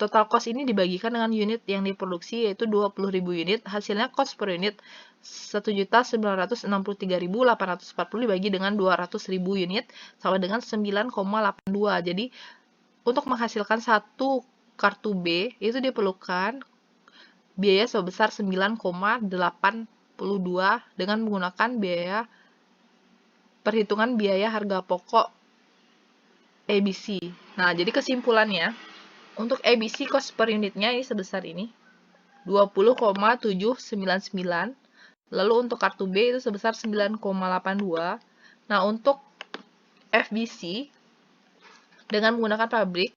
Speaker 1: Total cost ini dibagikan dengan unit yang diproduksi yaitu 20.000 unit, hasilnya cost per unit 1.963.840 dibagi dengan 200.000 unit sama dengan 9,82. Jadi untuk menghasilkan satu kartu B itu diperlukan biaya sebesar 9,82 dengan menggunakan biaya perhitungan biaya harga pokok ABC. Nah, jadi kesimpulannya untuk ABC cost per unitnya ini sebesar ini 20,799. Lalu untuk kartu B itu sebesar 9,82. Nah, untuk FBC dengan menggunakan pabrik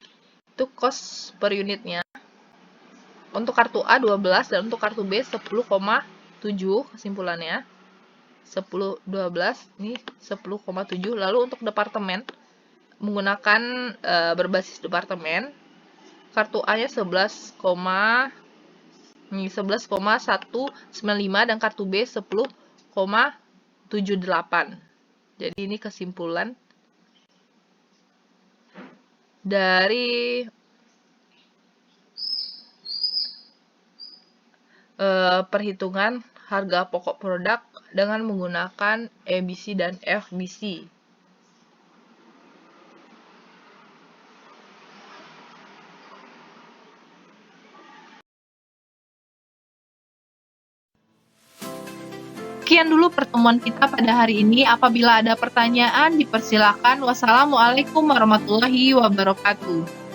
Speaker 1: itu cost per unitnya untuk kartu A 12 dan untuk kartu B 10,7. Kesimpulannya 10 12 ini 10,7. Lalu untuk departemen menggunakan berbasis departemen, kartu A-nya 11,195 dan kartu B 10,78. Jadi ini kesimpulan dari perhitungan harga pokok produk dengan menggunakan ABC dan FBC. Sekian dulu pertemuan kita pada hari ini. Apabila ada pertanyaan, dipersilakan. Wassalamualaikum warahmatullahi wabarakatuh.